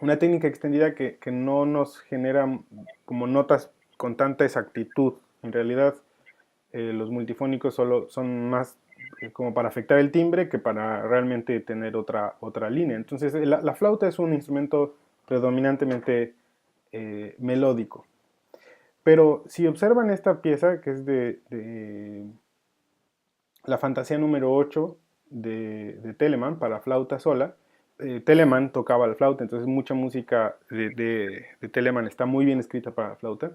una técnica extendida que no nos genera como notas con tanta exactitud. En realidad, los multifónicos solo son más como para afectar el timbre que para realmente tener otra línea. Entonces, la flauta es un instrumento predominantemente melódico. Pero si observan esta pieza, que es de la fantasía número 8 de Telemann para flauta sola, Telemann tocaba la flauta, entonces mucha música de Telemann está muy bien escrita para flauta.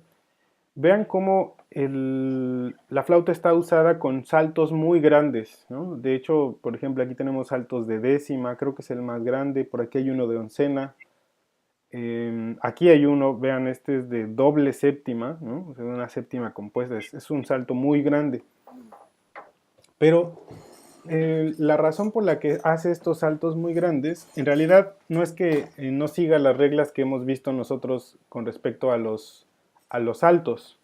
Vean cómo la flauta está usada con saltos muy grandes, ¿no? De hecho, por ejemplo, aquí tenemos saltos de décima, creo que es el más grande, por aquí hay uno de oncena, aquí hay uno, vean, este es de doble séptima, ¿no? O sea, una séptima compuesta, es un salto muy grande. Pero la razón por la que hace estos saltos muy grandes, en realidad no es que no siga las reglas que hemos visto nosotros con respecto a los saltos.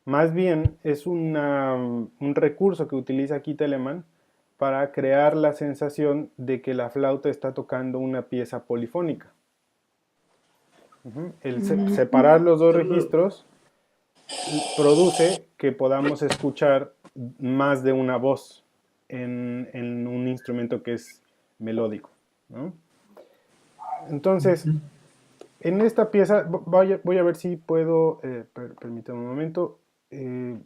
Más bien es un recurso que utiliza aquí Telemann para crear la sensación de que la flauta está tocando una pieza polifónica. El separar los dos registros produce que podamos escuchar más de una voz en un instrumento que es melódico, ¿no? Entonces, en esta pieza, voy a ver si puedo, permítame un momento. eh,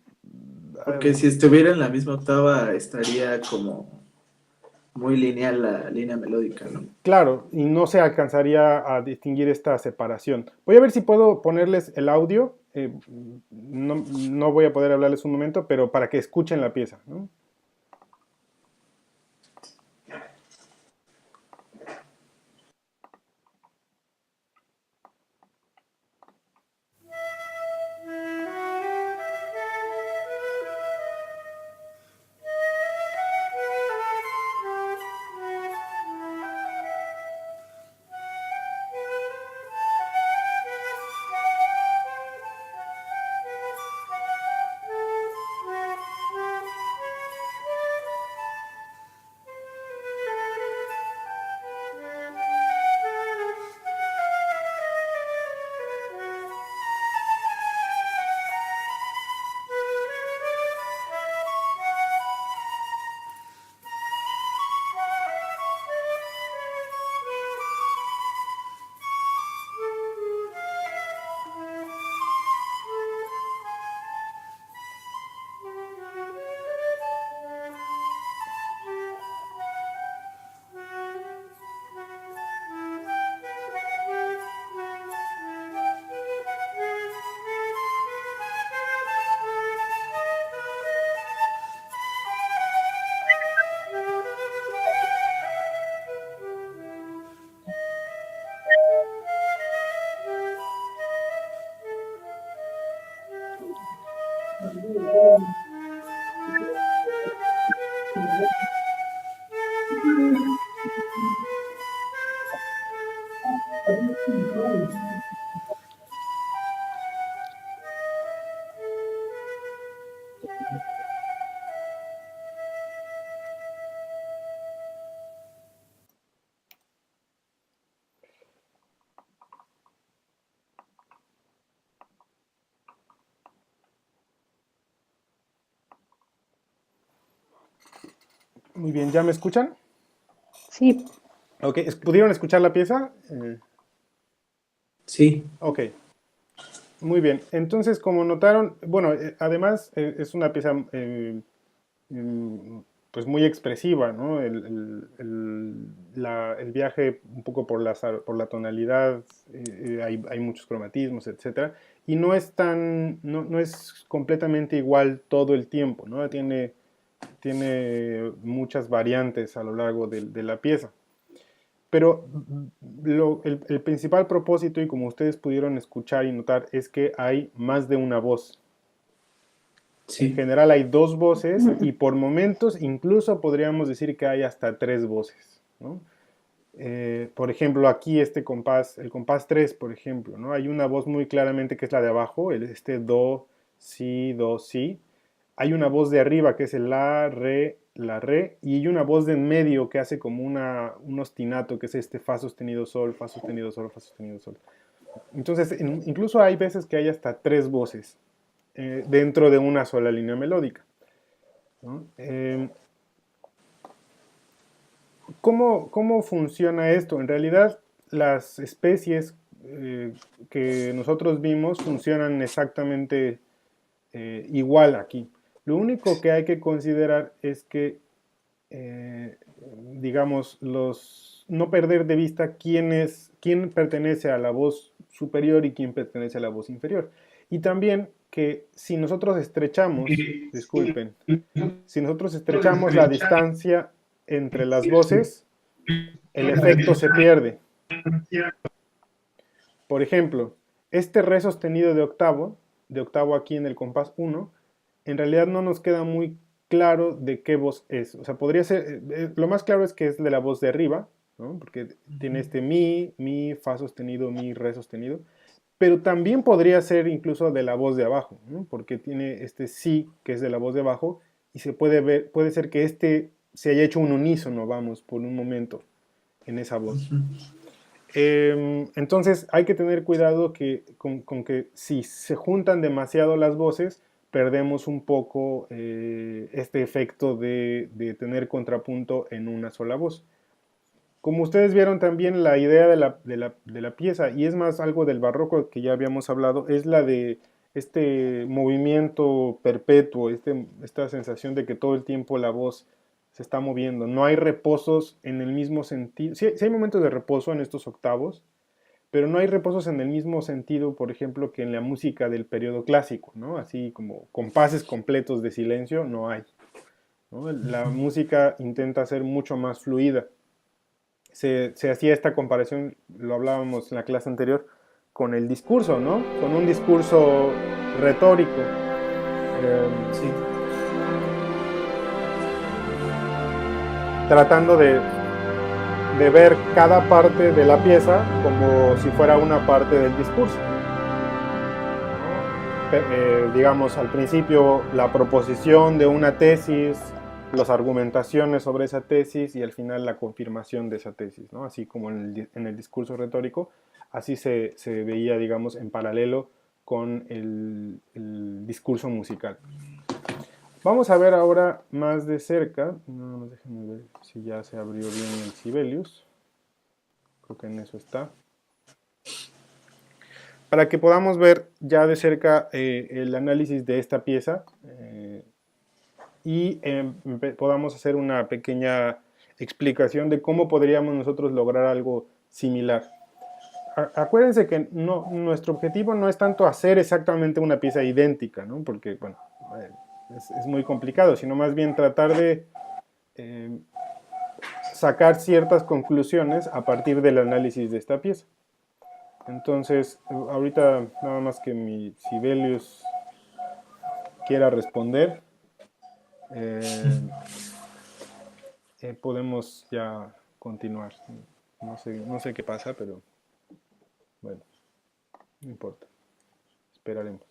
Porque si estuviera en la misma octava estaría como muy lineal la línea melódica, ¿no? claro, y no se alcanzaría a distinguir esta separación. Voy a ver si puedo ponerles el audio. No voy a poder hablarles un momento, pero para que escuchen la pieza, ¿no? Muy bien, ¿ya me escuchan? Sí, Ok, ¿pudieron escuchar la pieza? Sí, Ok, muy bien. Entonces, como notaron, bueno, además es una pieza mm, pues muy expresiva, ¿no? El viaje un poco por la tonalidad, hay muchos cromatismos, etcétera, y no es completamente igual todo el tiempo, ¿no? Tiene muchas variantes a lo largo de la pieza. Pero el principal propósito, y como ustedes pudieron escuchar y notar, es que hay más de una voz. En sí. general hay dos voces y por momentos incluso podríamos decir que hay hasta tres voces, ¿no? Por ejemplo, aquí este compás, el compás 3, por ejemplo, ¿no? Hay una voz muy claramente que es la de abajo, este do, si, do, si. Hay una voz de arriba que es el la, re, la re, y hay una voz de en medio que hace como un ostinato, que es este fa sostenido sol, fa sostenido sol, fa sostenido sol. Entonces, incluso hay veces que hay hasta tres voces dentro de una sola línea melódica, ¿no? ¿Cómo funciona esto? En realidad, las especies que nosotros vimos funcionan exactamente igual aquí. Lo único que hay que considerar es que, eh, digamos, no perder de vista quién pertenece a la voz superior y quién pertenece a la voz inferior. Y también que si nosotros estrechamos, disculpen, si nosotros estrechamos la distancia entre las voces, el efecto se pierde. Por ejemplo, este re sostenido de octavo aquí en el compás 1, en realidad no nos queda muy claro de qué voz es. O sea, podría ser, lo más claro es que es de la voz de arriba, ¿no? Porque tiene este mi, fa sostenido, mi, re sostenido. Pero también podría ser incluso de la voz de abajo, ¿no? Porque tiene este si, que es de la voz de abajo, y se puede ver, puede ser que este se haya hecho un unísono, vamos, por un momento, en esa voz. Entonces hay que tener cuidado con que si se juntan demasiado las voces, perdemos un poco este efecto de tener contrapunto en una sola voz. Como ustedes vieron también, la idea de la pieza, y es más algo del barroco que ya habíamos hablado, es la de este movimiento perpetuo, esta sensación de que todo el tiempo la voz se está moviendo. No hay reposos en el mismo sentido. Sí hay momentos de reposo en estos octavos, pero no hay reposos en el mismo sentido, por ejemplo, que en la música del periodo clásico, ¿no? Así como compases completos de silencio, no hay, ¿no? La música intenta ser mucho más fluida. Se hacía esta comparación, lo hablábamos en la clase anterior, con el discurso, ¿no? Con un discurso retórico. Sí. Tratando de ver cada parte de la pieza como si fuera una parte del discurso. Digamos, al principio la proposición de una tesis, las argumentaciones sobre esa tesis y al final la confirmación de esa tesis, ¿no? Así como en el discurso retórico, así se veía, digamos, en paralelo con el discurso musical. Vamos a ver ahora más de cerca, no, déjenme ver si ya se abrió bien el Sibelius, creo que en eso está, para que podamos ver ya de cerca el análisis de esta pieza y podamos hacer una pequeña explicación de cómo podríamos nosotros lograr algo similar. Acuérdense que nuestro objetivo no es tanto hacer exactamente una pieza idéntica, ¿no? Porque, bueno, es muy complicado, sino más bien tratar de sacar ciertas conclusiones a partir del análisis de esta pieza. Entonces, ahorita nada más que mi Sibelius quiera responder, podemos ya continuar. No sé qué pasa, pero bueno, no importa. Esperaremos.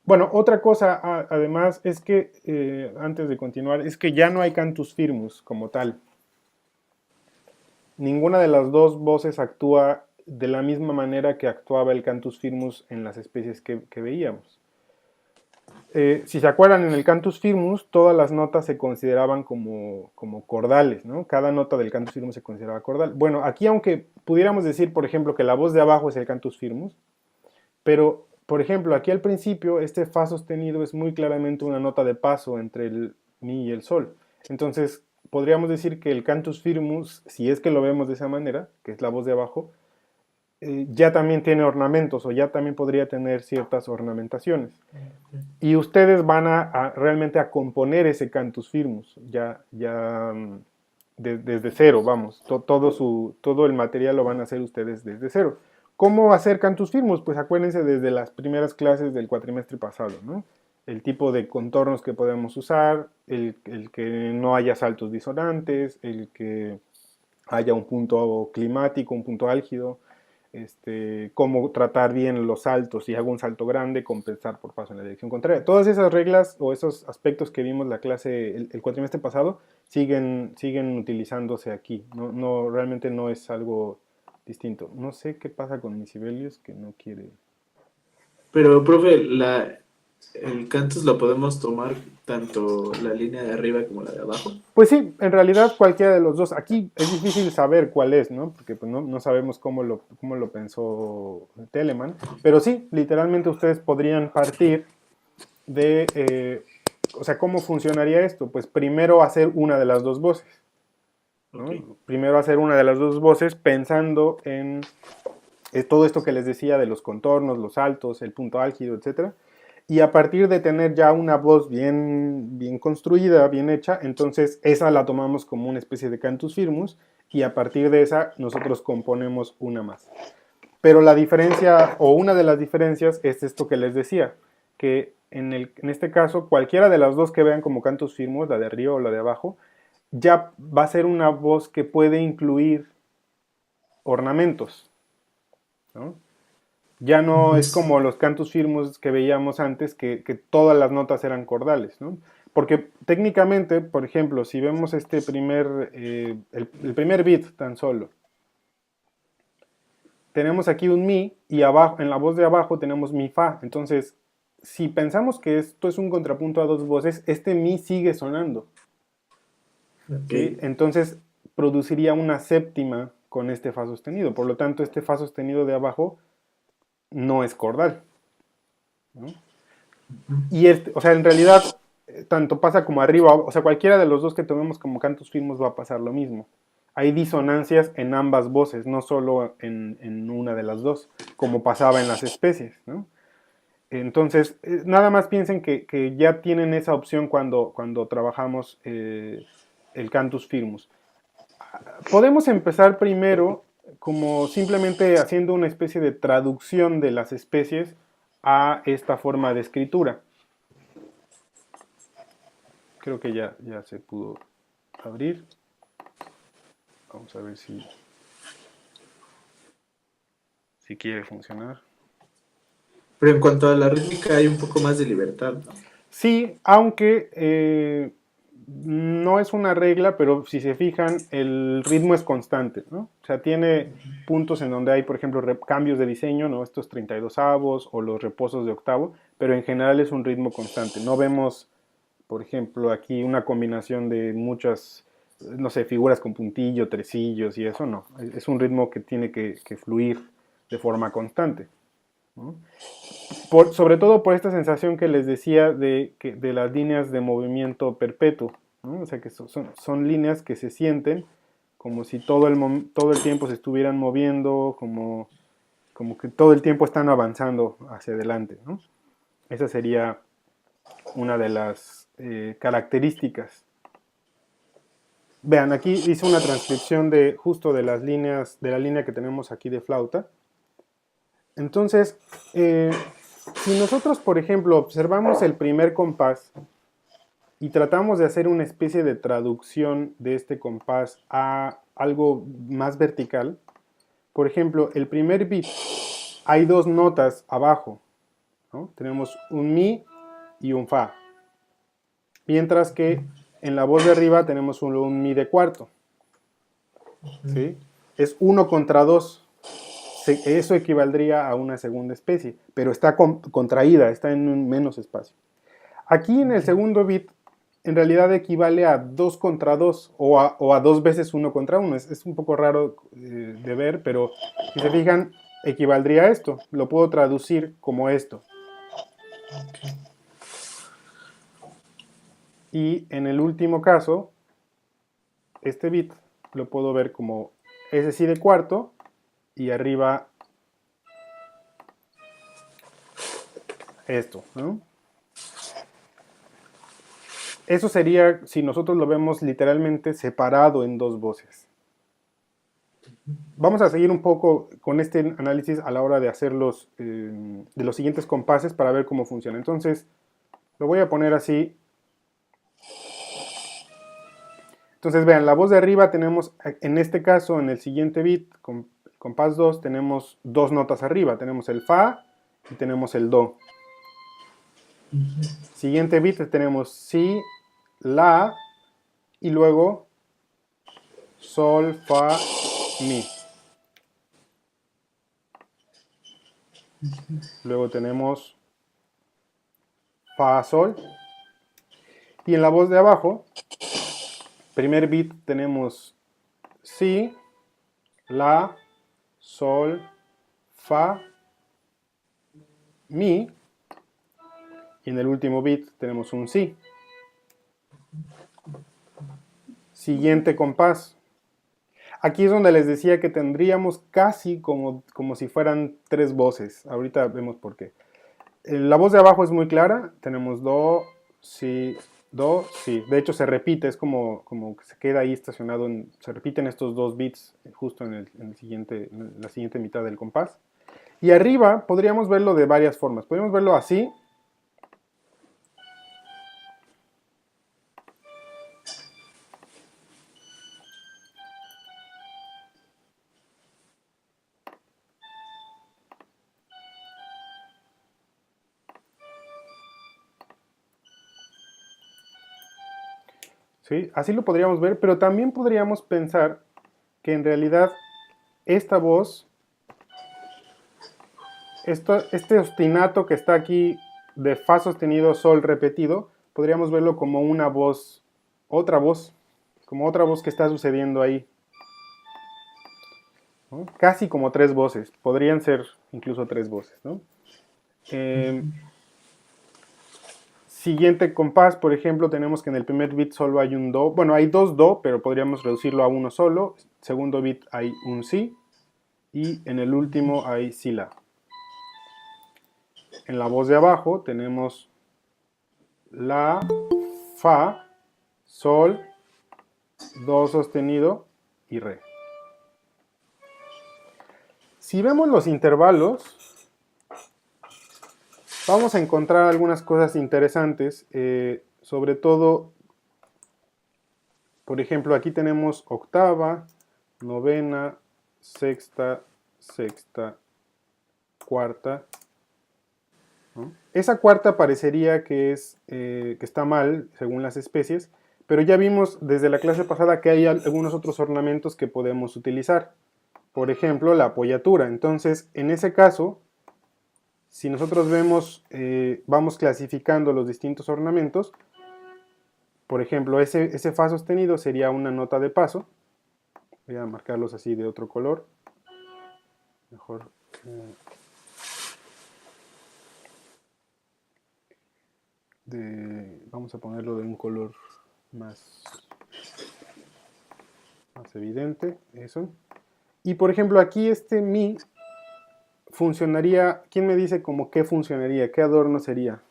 Bueno, otra cosa además es que, antes de continuar, es que ya no hay cantus firmus como tal. Ninguna de las dos voces actúa de la misma manera que actuaba el cantus firmus en las especies que veíamos. Si se acuerdan, en el cantus firmus todas las notas se consideraban como cordales, ¿no? Cada nota del cantus firmus se consideraba cordal. Bueno, aquí aunque pudiéramos decir, por ejemplo, que la voz de abajo es el cantus firmus, pero, por ejemplo, aquí al principio este fa sostenido es muy claramente una nota de paso entre el mi y el sol. Entonces, podríamos decir que el cantus firmus, si es que lo vemos de esa manera, que es la voz de abajo, ya también tiene ornamentos o ya también podría tener ciertas ornamentaciones. Y ustedes van realmente a componer ese cantus firmus, ya desde cero, vamos. Todo el material lo van a hacer ustedes desde cero. ¿Cómo hacer cantus firmus? Pues acuérdense desde las primeras clases del cuatrimestre pasado, ¿no? El tipo de contornos que podemos usar, el que no haya saltos disonantes, el que haya un punto climático, un punto álgido, cómo tratar bien los saltos, si hago un salto grande, compensar por paso en la dirección contraria. Todas esas reglas o esos aspectos que vimos la clase el cuatrimestre pasado siguen utilizándose aquí. Realmente no es algo distinto. No sé qué pasa con mis Sibelius que no quiere. Pero, profe, el cantus lo podemos tomar tanto la línea de arriba como la de abajo. Pues sí, en realidad cualquiera de los dos. Aquí es difícil saber cuál es, ¿no? Porque pues, no sabemos cómo lo pensó Telemann. Pero sí, literalmente ustedes podrían partir de, o sea, ¿cómo funcionaría esto? Pues primero hacer una de las dos voces, ¿no? Ok. Primero hacer una de las dos voces pensando en todo esto que les decía de los contornos, los saltos, el punto álgido, etcétera. Y a partir de tener ya una voz bien construida, bien hecha, entonces esa la tomamos como una especie de cantus firmus y a partir de esa nosotros componemos una más. Pero la diferencia, o una de las diferencias, es esto que les decía, que en este caso cualquiera de las dos que vean como cantus firmus, la de arriba o la de abajo, ya va a ser una voz que puede incluir ornamentos, ¿no? Ya no es como los cantus firmus que veíamos antes, que todas las notas eran cordales, ¿no? Porque técnicamente, por ejemplo, si vemos el primer beat tan solo, tenemos aquí un mi y abajo, en la voz de abajo tenemos mi fa. Entonces, si pensamos que esto es un contrapunto a dos voces, este mi sigue sonando, Ok. ¿sí? Entonces, produciría una séptima con este fa sostenido. Por lo tanto, este fa sostenido de abajo no es cordal, ¿no? Y o sea, en realidad, tanto pasa como arriba, o sea, cualquiera de los dos que tomemos como cantos firmos va a pasar lo mismo. Hay disonancias en ambas voces, no solo en una de las dos, como pasaba en las especies, ¿no? Entonces, nada más piensen que ya tienen esa opción cuando trabajamos el cantus firmus. Podemos empezar primero como simplemente haciendo una especie de traducción de las especies a esta forma de escritura. Creo que ya se pudo abrir. Vamos a ver si quiere funcionar. Pero en cuanto a la rítmica hay un poco más de libertad, ¿no? Sí, aunque no es una regla, pero si se fijan, el ritmo es constante, ¿no? O sea, tiene puntos en donde hay, por ejemplo, cambios de diseño, ¿no? Estos 32avos o los reposos de octavo, pero en general es un ritmo constante. No vemos, por ejemplo, aquí una combinación de muchas, no sé, figuras con puntillo, tresillos y eso, no. Es un ritmo que tiene que fluir de forma constante, ¿no? Sobre todo por esta sensación que les decía de las líneas de movimiento perpetuo, ¿no? O sea que son líneas que se sienten como si todo el tiempo se estuvieran moviendo, como que todo el tiempo están avanzando hacia adelante, ¿no? Esa sería una de las características. Vean, aquí hice una transcripción justo de las líneas, de la línea que tenemos aquí de flauta. Entonces, si nosotros, por ejemplo, observamos el primer compás y tratamos de hacer una especie de traducción de este compás a algo más vertical, por ejemplo, el primer beat, hay dos notas abajo, ¿no? Tenemos un mi y un fa, mientras que en la voz de arriba tenemos solo un mi de cuarto, ¿sí? Es uno contra dos. Eso equivaldría a una segunda especie, pero está contraída, está en un menos espacio. Aquí en el segundo bit, en realidad equivale a 2 contra 2 o a 2 veces 1 contra 1. Es un poco raro de ver, pero si se fijan, equivaldría a esto. Lo puedo traducir como esto. Y en el último caso, este bit lo puedo ver como ese sí de cuarto y arriba esto, ¿no? Eso sería si nosotros lo vemos literalmente separado en dos voces. Vamos a seguir un poco con este análisis a la hora de hacer de los siguientes compases para ver cómo funciona. Entonces, lo voy a poner así. Entonces, vean, la voz de arriba tenemos, en este caso, en el siguiente beat, compás 2 tenemos dos notas arriba, tenemos el fa y tenemos el do. Siguiente beat tenemos si, la y luego sol, fa, mi. Luego tenemos fa, sol. Y en la voz de abajo, primer beat tenemos si, la, sol, fa, mi. Y en el último beat tenemos un si. Siguiente compás. Aquí es donde les decía que tendríamos casi como si fueran tres voces. Ahorita vemos por qué. La voz de abajo es muy clara. Tenemos do, si, do, si. De hecho se repite, es como que se queda ahí estacionado. Se repiten estos dos beats justo en la siguiente mitad del compás. Y arriba podríamos verlo de varias formas. Podríamos verlo así. ¿Sí? Así lo podríamos ver, pero también podríamos pensar que en realidad esta voz, este ostinato que está aquí de fa sostenido, sol repetido, podríamos verlo como una voz, como otra voz que está sucediendo ahí. ¿No? Casi como tres voces, podrían ser incluso tres voces, ¿no? Siguiente compás, por ejemplo, tenemos que en el primer beat solo hay un do. Bueno, hay dos do, pero podríamos reducirlo a uno solo. Segundo beat hay un si. Y en el último hay si la. En la voz de abajo tenemos la, fa, sol, do sostenido y re. Si vemos los intervalos, vamos a encontrar algunas cosas interesantes, sobre todo, por ejemplo, aquí tenemos octava, novena, sexta, sexta, cuarta, ¿no? Esa cuarta parecería que está mal, según las especies, pero ya vimos desde la clase pasada que hay algunos otros ornamentos que podemos utilizar. Por ejemplo, la apoyatura. Entonces, en ese caso, si nosotros vemos, vamos clasificando los distintos ornamentos, por ejemplo, ese fa sostenido sería una nota de paso. Voy a marcarlos así de otro color. Mejor. Vamos a ponerlo de un color más evidente. Eso. Y por ejemplo, aquí este mi funcionaría. ¿Quién me dice como qué funcionaría? ¿Qué adorno sería?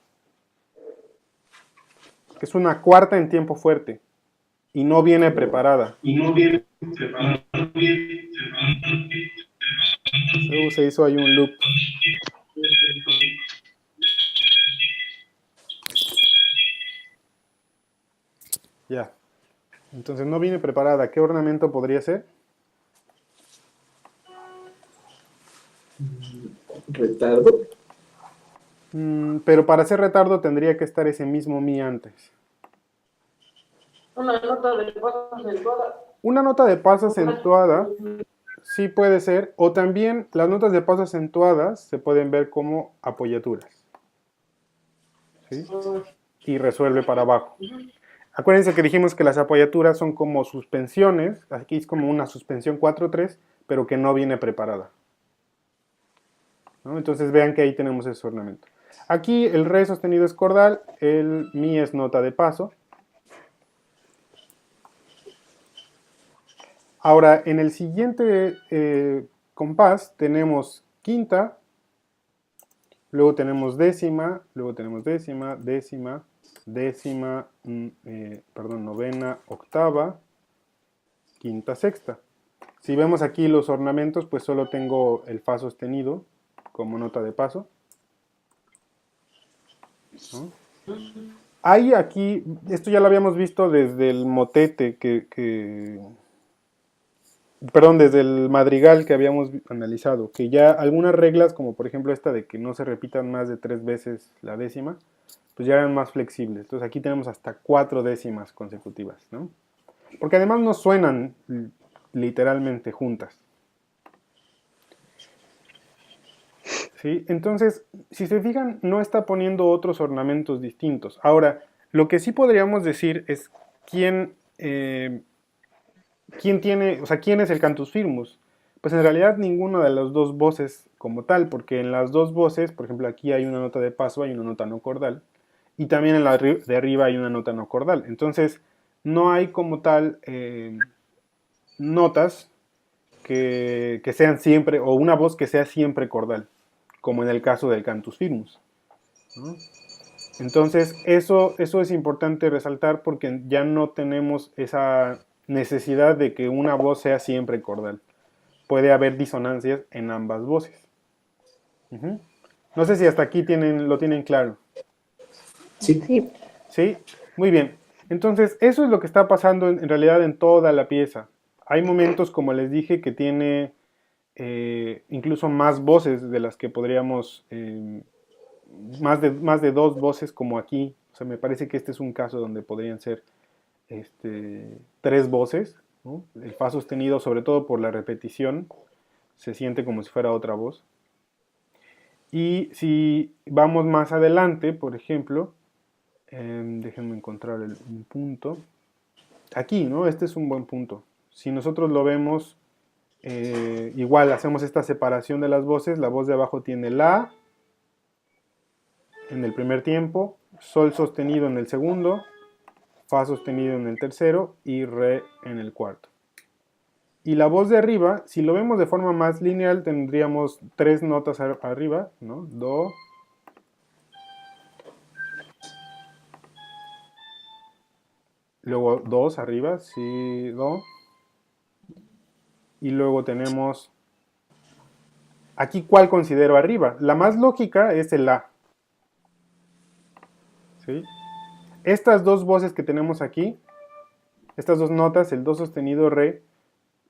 Es una cuarta en tiempo fuerte y no viene preparada. Luego se hizo ahí un loop. Ya. Entonces no viene preparada. ¿Qué ornamento podría ser? Retardo. Pero para hacer retardo tendría que estar ese mismo mi antes. Una nota de paso acentuada. Una nota de paso acentuada sí puede ser, o también las notas de paso acentuadas se pueden ver como apoyaturas. ¿Sí? Y resuelve para abajo. Acuérdense que dijimos que las apoyaturas son como suspensiones, aquí es como una suspensión 4/3, pero que no viene preparada. ¿No? Entonces vean que ahí tenemos ese ornamento. Aquí el re sostenido es cordal, el mi es nota de paso. Ahora, en el siguiente compás tenemos quinta, luego tenemos décima, luego tenemos décima, décima, décima, novena, octava, quinta, sexta. Si vemos aquí los ornamentos, pues solo tengo el fa sostenido como nota de paso, ¿no? Hay aquí, esto ya lo habíamos visto desde el motete que perdón, desde el madrigal que habíamos analizado, que ya algunas reglas, como por ejemplo esta de que no se repitan más de 3 veces la décima, pues ya eran más flexibles. Entonces aquí tenemos hasta 4 décimas consecutivas, ¿no? Porque además no suenan literalmente juntas. ¿Sí? Entonces, si se fijan, no está poniendo otros ornamentos distintos. Ahora, lo que sí podríamos decir es quién tiene, o sea, quién es el cantus firmus. Pues en realidad ninguno de las dos voces como tal, porque en las dos voces, por ejemplo, aquí hay una nota de paso, hay una nota no cordal, y también en la de arriba hay una nota no cordal. Entonces, no hay como tal notas que sean siempre, o una voz que sea siempre cordal, como en el caso del cantus firmus, ¿no? Entonces, eso es importante resaltar porque ya no tenemos esa necesidad de que una voz sea siempre cordal. Puede haber disonancias en ambas voces. Ujú. No sé si hasta aquí lo tienen claro. Sí. Sí, ¿Sí? Muy bien. Entonces, eso es lo que está pasando en realidad en toda la pieza. Hay momentos, como les dije, que tiene incluso más voces de las que podríamos, más de 2 voces como aquí. O sea, me parece que este es un caso donde podrían ser 3 voces, ¿no? El fa sostenido, sobre todo por la repetición, se siente como si fuera otra voz. Y si vamos más adelante, por ejemplo, déjenme encontrar un punto. Aquí, ¿no? Este es un buen punto. Si nosotros lo vemos, igual hacemos esta separación de las voces. La voz de abajo tiene la en el primer tiempo, sol sostenido en el segundo, fa sostenido en el tercero y re en el cuarto. Y la voz de arriba, si lo vemos de forma más lineal, tendríamos 3 notas arriba, ¿no? Do, luego 2 arriba, si, do, y luego tenemos, aquí cuál considero arriba. La más lógica es el la, ¿sí? Estas dos voces que tenemos aquí, estas dos notas, el do sostenido, re,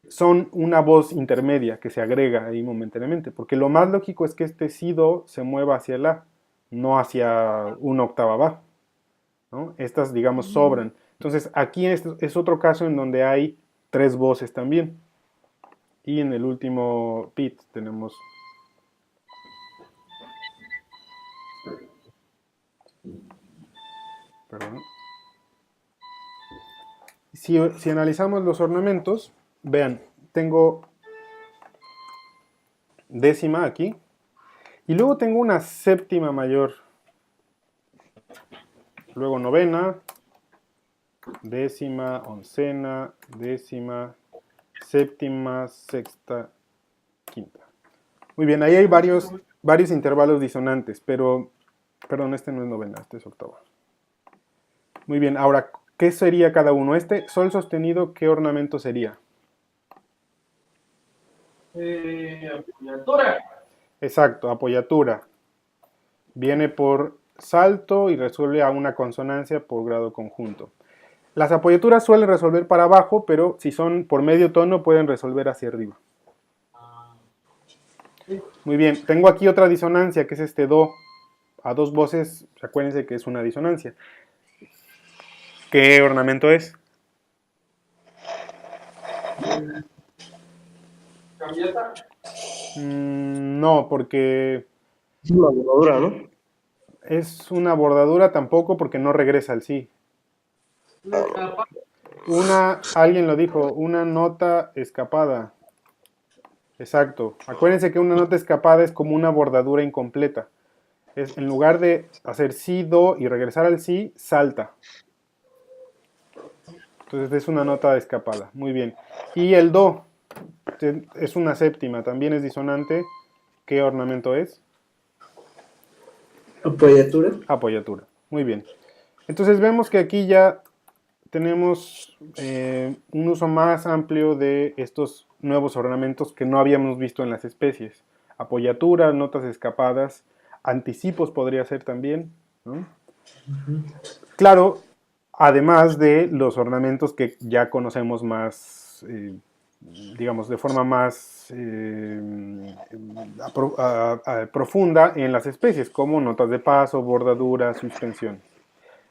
son una voz intermedia que se agrega ahí momentáneamente, porque lo más lógico es que este si do se mueva hacia la, no hacia una octava abajo, ¿no? Estas, digamos, sobran. Entonces, aquí es otro caso en donde hay 3 voces también. Y en el último pit tenemos... Perdón. Si analizamos los ornamentos, vean, tengo décima aquí, y luego tengo una séptima mayor, luego novena, décima, oncena, décima, séptima, sexta, quinta. Muy bien, ahí hay varios intervalos disonantes, pero, perdón, este no es novena, este es octava. Muy bien, ahora, ¿qué sería cada uno? Este sol sostenido, ¿qué ornamento sería? Apoyatura. Exacto, apoyatura. Viene por salto y resuelve a una consonancia por grado conjunto. Las apoyaturas suelen resolver para abajo, pero si son por medio tono pueden resolver hacia arriba. Muy bien, tengo aquí otra disonancia que es este do. A 2 voces, acuérdense que es una disonancia. ¿Qué ornamento es? Cambiata. No, porque es una bordadura, ¿no? es una bordadura tampoco porque no regresa al sí. Alguien lo dijo, una nota escapada. Exacto. Acuérdense que una nota escapada es como una bordadura incompleta. Es, en lugar de hacer si, do y regresar al si, salta. Entonces es una nota escapada. Muy bien. Y el do es una séptima, también es disonante. ¿Qué ornamento es? Apoyatura. Apoyatura. Muy bien. Entonces vemos que aquí ya tenemos un uso más amplio de estos nuevos ornamentos que no habíamos visto en las especies. Apoyatura, notas escapadas, anticipos podría ser también, ¿no? Claro, además de los ornamentos que ya conocemos más digamos, de forma más profunda en las especies, como notas de paso, bordaduras, suspensiones.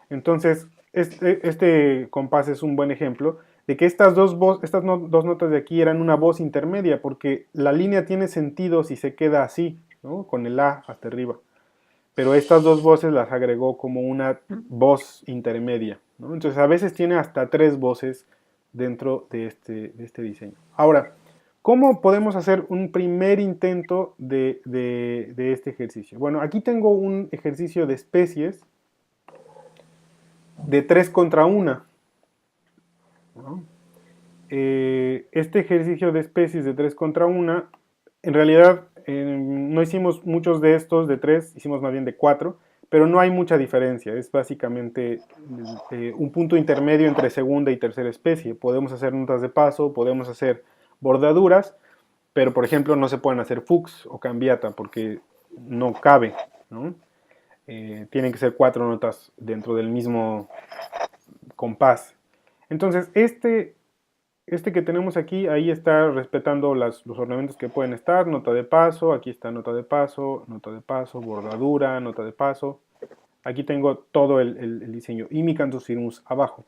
Entonces, este compás es un buen ejemplo de que estas dos notas de aquí eran una voz intermedia, porque la línea tiene sentido si se queda así, ¿no? Con el A hasta arriba. Pero estas dos voces las agregó como una voz intermedia, ¿no? Entonces, a veces tiene hasta 3 voces dentro de este diseño. Ahora, ¿cómo podemos hacer un primer intento de este ejercicio? Bueno, aquí tengo un ejercicio de especies de 3 contra 1, ¿no? Este ejercicio de especies de 3 contra 1, en realidad no hicimos muchos de estos de 3, hicimos más bien de 4, pero no hay mucha diferencia, es básicamente un punto intermedio entre segunda y tercera especie. Podemos hacer notas de paso, podemos hacer bordaduras, pero por ejemplo no se pueden hacer fuchs o cambiata porque no cabe, ¿no? Tienen que ser 4 notas dentro del mismo compás. Entonces, este que tenemos aquí, ahí está respetando los ornamentos que pueden estar, nota de paso, aquí está nota de paso, bordadura, nota de paso. Aquí tengo todo el diseño y mi cantus firmus abajo.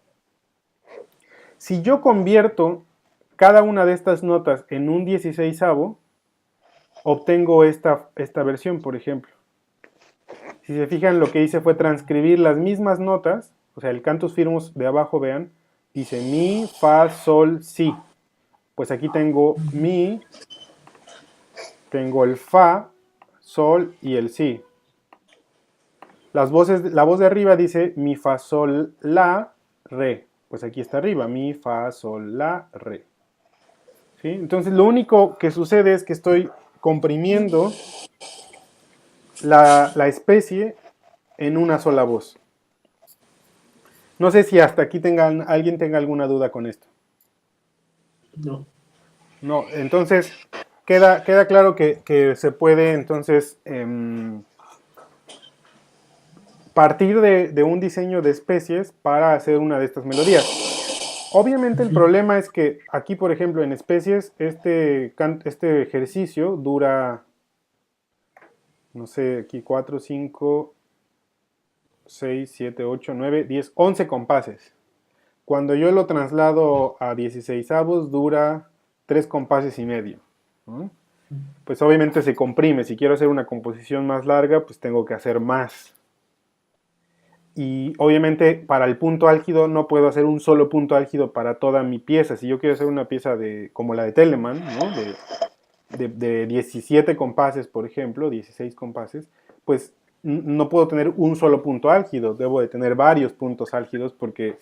Si yo convierto cada una de estas notas en un 16avo, obtengo esta versión, por ejemplo. Si se fijan, lo que hice fue transcribir las mismas notas, o sea, el cantus firmus de abajo, vean, dice mi, fa, sol, si. Pues aquí tengo mi, tengo el fa, sol y el si. La voz de arriba dice mi, fa, sol, la, re. Pues aquí está arriba, mi, fa, sol, la, re. ¿Sí? Entonces lo único que sucede es que estoy comprimiendo la especie en una sola voz. No sé si hasta aquí alguien tenga alguna duda con esto. No. No, entonces queda claro que se puede entonces partir de un diseño de especies para hacer una de estas melodías. Obviamente el problema es que aquí, por ejemplo, en especies, este ejercicio dura, no sé, aquí 4, 5, 6, 7, 8, 9, 10, 11 compases. Cuando yo lo traslado a 16avos, dura 3 compases y medio, ¿no? Pues obviamente se comprime. Si quiero hacer una composición más larga, pues tengo que hacer más. Y obviamente para el punto álgido no puedo hacer un solo punto álgido para toda mi pieza. Si yo quiero hacer una pieza como la de Telemann, ¿no? de 17 compases, por ejemplo, 16 compases, pues no puedo tener un solo punto álgido. Debo de tener varios puntos álgidos porque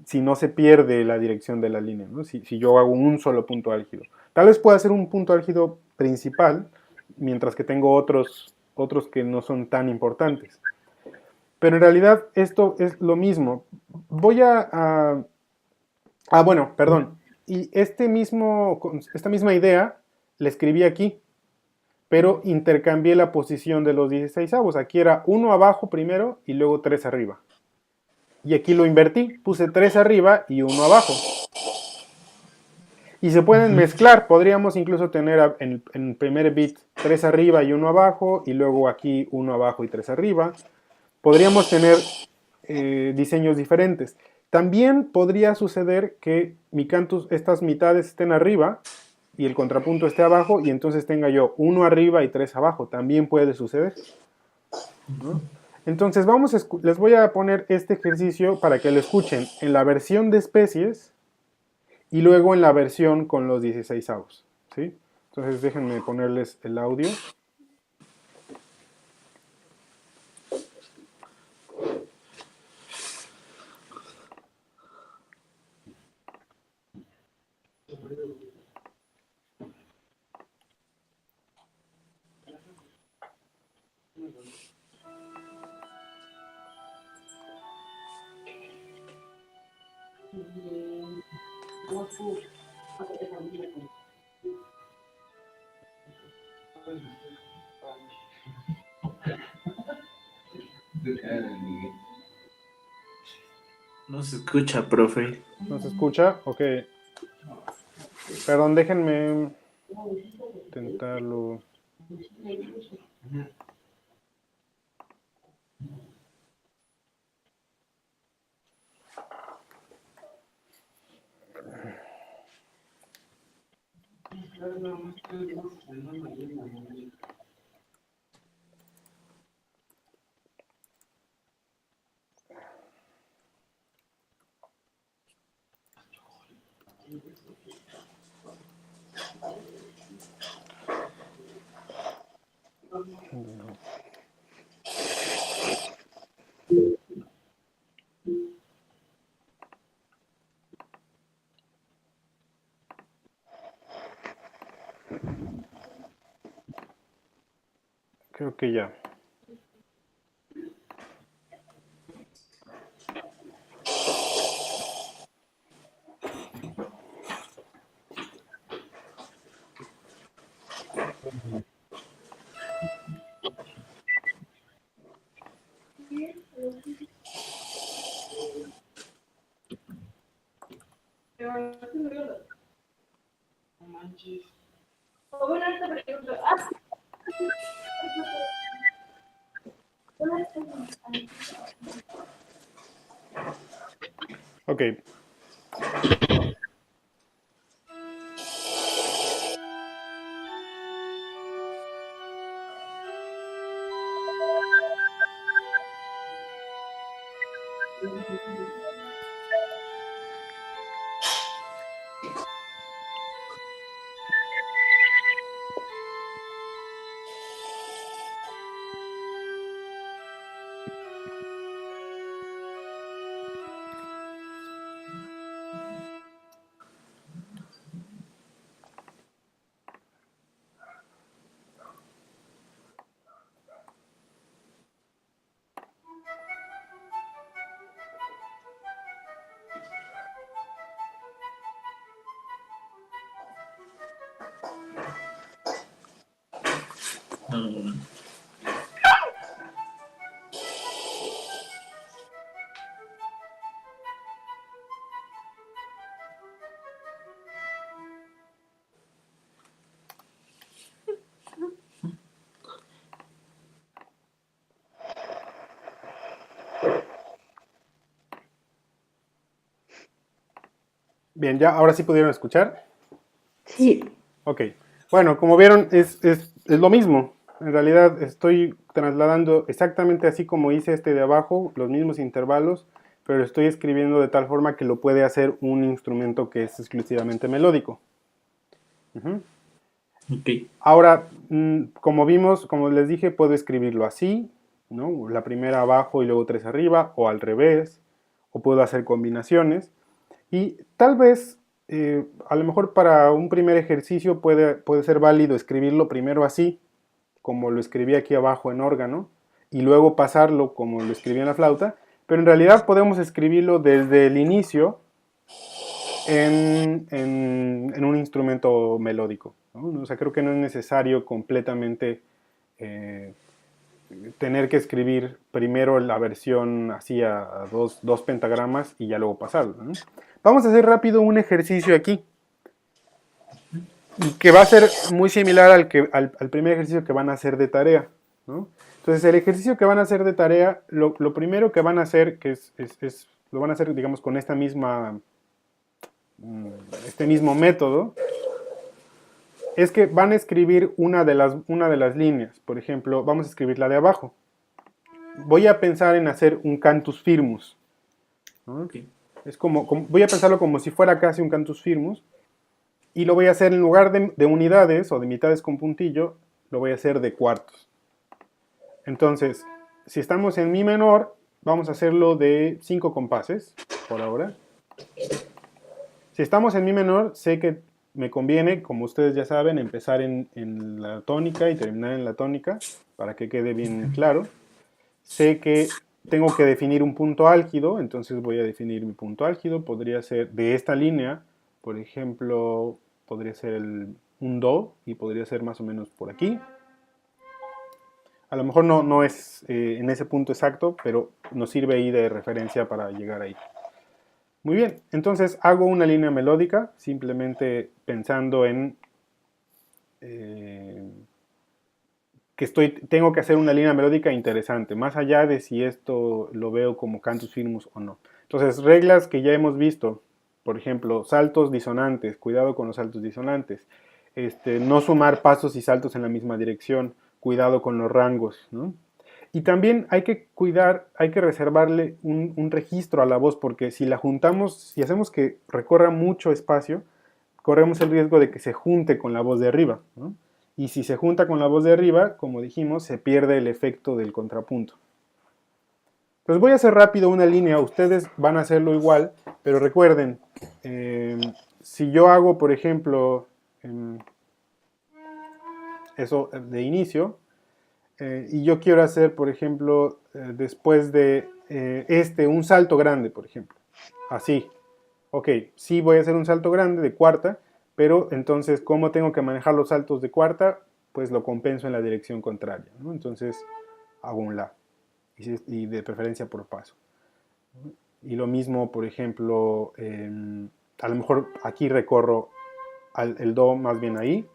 si no se pierde la dirección de la línea, ¿no? Si yo hago un solo punto álgido. Tal vez pueda ser un punto álgido principal, mientras que tengo otros que no son tan importantes. Pero en realidad esto es lo mismo. Voy bueno, perdón. Y esta misma idea la escribí aquí, pero intercambié la posición de los 16avos. Aquí era 1 abajo primero y luego 3 arriba. Y aquí lo invertí, puse 3 arriba y 1 abajo. Y se pueden mezclar, podríamos incluso tener en el primer bit 3 arriba y 1 abajo, y luego aquí 1 abajo y 3 arriba. Podríamos tener diseños diferentes. También podría suceder que mi cantus, estas mitades estén arriba y el contrapunto esté abajo, y entonces tenga yo 1 arriba y 3 abajo. También puede suceder, ¿no? Entonces les voy a poner este ejercicio para que lo escuchen en la versión de especies y luego en la versión con los 16avos, ¿sí? Entonces déjenme ponerles el audio. No se escucha, profe. ¿No se escucha? Ok. Perdón, déjenme intentarlo. Creo que ya. Ok. Mm. Bien, ya, ahora sí pudieron escuchar. Sí, Ok. Bueno, como vieron, es lo mismo. En realidad estoy trasladando exactamente así como hice este de abajo, los mismos intervalos, pero lo estoy escribiendo de tal forma que lo puede hacer un instrumento que es exclusivamente melódico. Ujú. Ok. Ahora, como vimos, como les dije, puedo escribirlo así, ¿no? La primera abajo y luego tres arriba, o al revés, o puedo hacer combinaciones. Y tal vez, a lo mejor para un primer ejercicio puede ser válido escribirlo primero así, como lo escribí aquí abajo en órgano, y luego pasarlo como lo escribí en la flauta, pero en realidad podemos escribirlo desde el inicio en un instrumento melódico, ¿no? O sea, creo que no es necesario completamente eh, tener que escribir primero la versión así a dos pentagramas y ya luego pasarlo, ¿no? Vamos a hacer rápido un ejercicio aquí, que va a ser muy similar al primer ejercicio que van a hacer de tarea, ¿no? Entonces, el ejercicio que van a hacer de tarea, lo primero que van a hacer, que lo van a hacer, digamos, con este mismo método, es que van a escribir una de las líneas. Por ejemplo, vamos a escribir la de abajo. Voy a pensar en hacer un cantus firmus, ¿no? Ok. Es voy a pensarlo como si fuera casi un cantus firmus, y lo voy a hacer en lugar de unidades o de mitades con puntillo, lo voy a hacer de cuartos. Entonces, si estamos en mi menor, vamos a hacerlo de 5 compases por ahora. Si estamos en mi menor, sé que me conviene, como ustedes ya saben, empezar en la tónica y terminar en la tónica, para que quede bien claro. Sé que tengo que definir un punto álgido, entonces voy a definir mi punto álgido. Podría ser de esta línea, por ejemplo, podría ser un do y podría ser más o menos por aquí. A lo mejor no es en ese punto exacto, pero nos sirve ahí de referencia para llegar ahí. Muy bien, entonces hago una línea melódica simplemente pensando en que tengo que hacer una línea melódica interesante, más allá de si esto lo veo como cantus firmus o no. Entonces, reglas que ya hemos visto, por ejemplo, saltos disonantes, cuidado con los saltos disonantes, no sumar pasos y saltos en la misma dirección, cuidado con los rangos, ¿no? Y también hay que cuidar, hay que reservarle un registro a la voz, porque si la juntamos, si hacemos que recorra mucho espacio, corremos el riesgo de que se junte con la voz de arriba, ¿no? Y si se junta con la voz de arriba, como dijimos, se pierde el efecto del contrapunto. Entonces voy a hacer rápido una línea, ustedes van a hacerlo igual, pero recuerden, si yo hago, por ejemplo, eso de inicio, y yo quiero hacer, por ejemplo, después de un salto grande, por ejemplo, así. Ok, sí voy a hacer un salto grande de cuarta, pero entonces, ¿cómo tengo que manejar los saltos de cuarta? Pues lo compenso en la dirección contraria, ¿no? Entonces, hago un La, y de preferencia por paso. Y lo mismo, por ejemplo, a lo mejor aquí recorro el Do más bien ahí,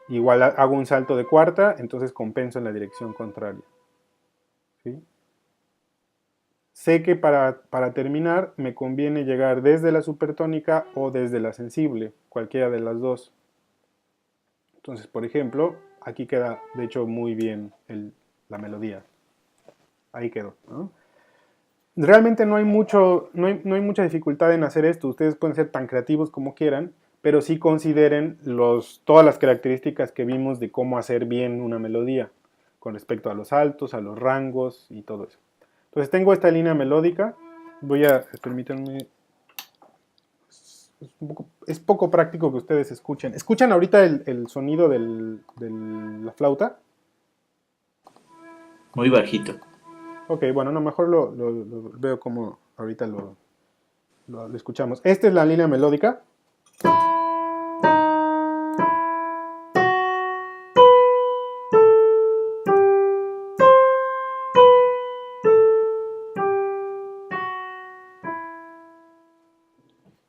igual hago un salto de cuarta, entonces compenso en la dirección contraria. ¿Sí? Sé que para terminar me conviene llegar desde la supertónica o desde la sensible, cualquiera de las dos. Entonces, por ejemplo, aquí queda de hecho muy bien la melodía. Ahí quedó, ¿no? Realmente no hay mucha dificultad en hacer esto. Ustedes pueden ser tan creativos como quieran, pero sí consideren todas las características que vimos de cómo hacer bien una melodía, con respecto a los altos, a los rangos y todo eso. Entonces tengo esta línea melódica. Permítanme, es poco práctico que ustedes escuchen. ¿Escuchan ahorita el sonido de la flauta? Muy bajito. Ok, bueno, no, mejor lo veo como ahorita lo escuchamos. Esta es la línea melódica.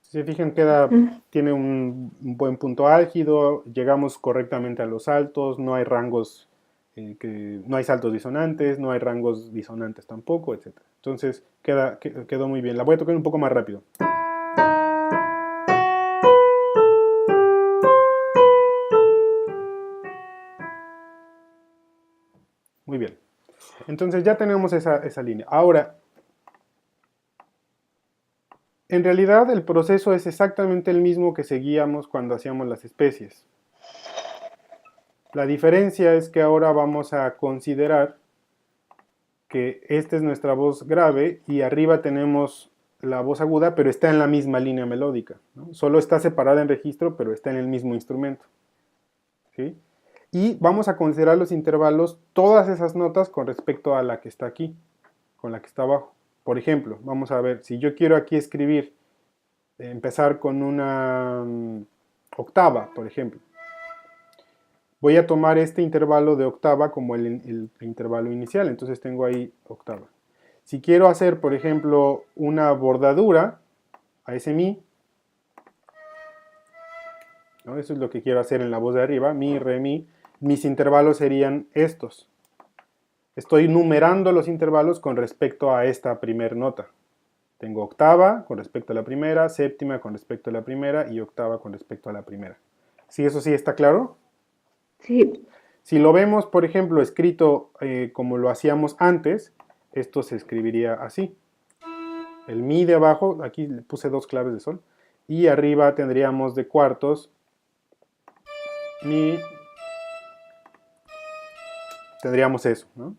Si se fijan, tiene un buen punto álgido, llegamos correctamente a los altos, no hay rangos, no hay saltos disonantes, no hay rangos disonantes tampoco, etc. Entonces quedó muy bien. La voy a tocar un poco más rápido. Muy bien. Entonces ya tenemos esa línea. Ahora, en realidad el proceso es exactamente el mismo que seguíamos cuando hacíamos las especies. La diferencia es que ahora vamos a considerar que esta es nuestra voz grave y arriba tenemos la voz aguda, pero está en la misma línea melódica, ¿no? Solo está separada en registro, pero está en el mismo instrumento. ¿Sí? Y vamos a considerar los intervalos, todas esas notas con respecto a la que está aquí, con la que está abajo. Por ejemplo, vamos a ver, si yo quiero aquí escribir, empezar con una octava, por ejemplo, voy a tomar este intervalo de octava como el intervalo inicial, entonces tengo ahí octava. Si quiero hacer, por ejemplo, una bordadura a ese mi, ¿no? Eso es lo que quiero hacer en la voz de arriba, mi, re, mi, mis intervalos serían estos. Estoy numerando los intervalos con respecto a esta primera nota. Tengo octava con respecto a la primera, séptima con respecto a la primera y octava con respecto a la primera. ¿Sí, eso sí está claro? Sí. Si lo vemos, por ejemplo, escrito como lo hacíamos antes, esto se escribiría así. El mi de abajo, aquí le puse dos claves de sol, y arriba tendríamos de cuartos mi, tendríamos eso, ¿no?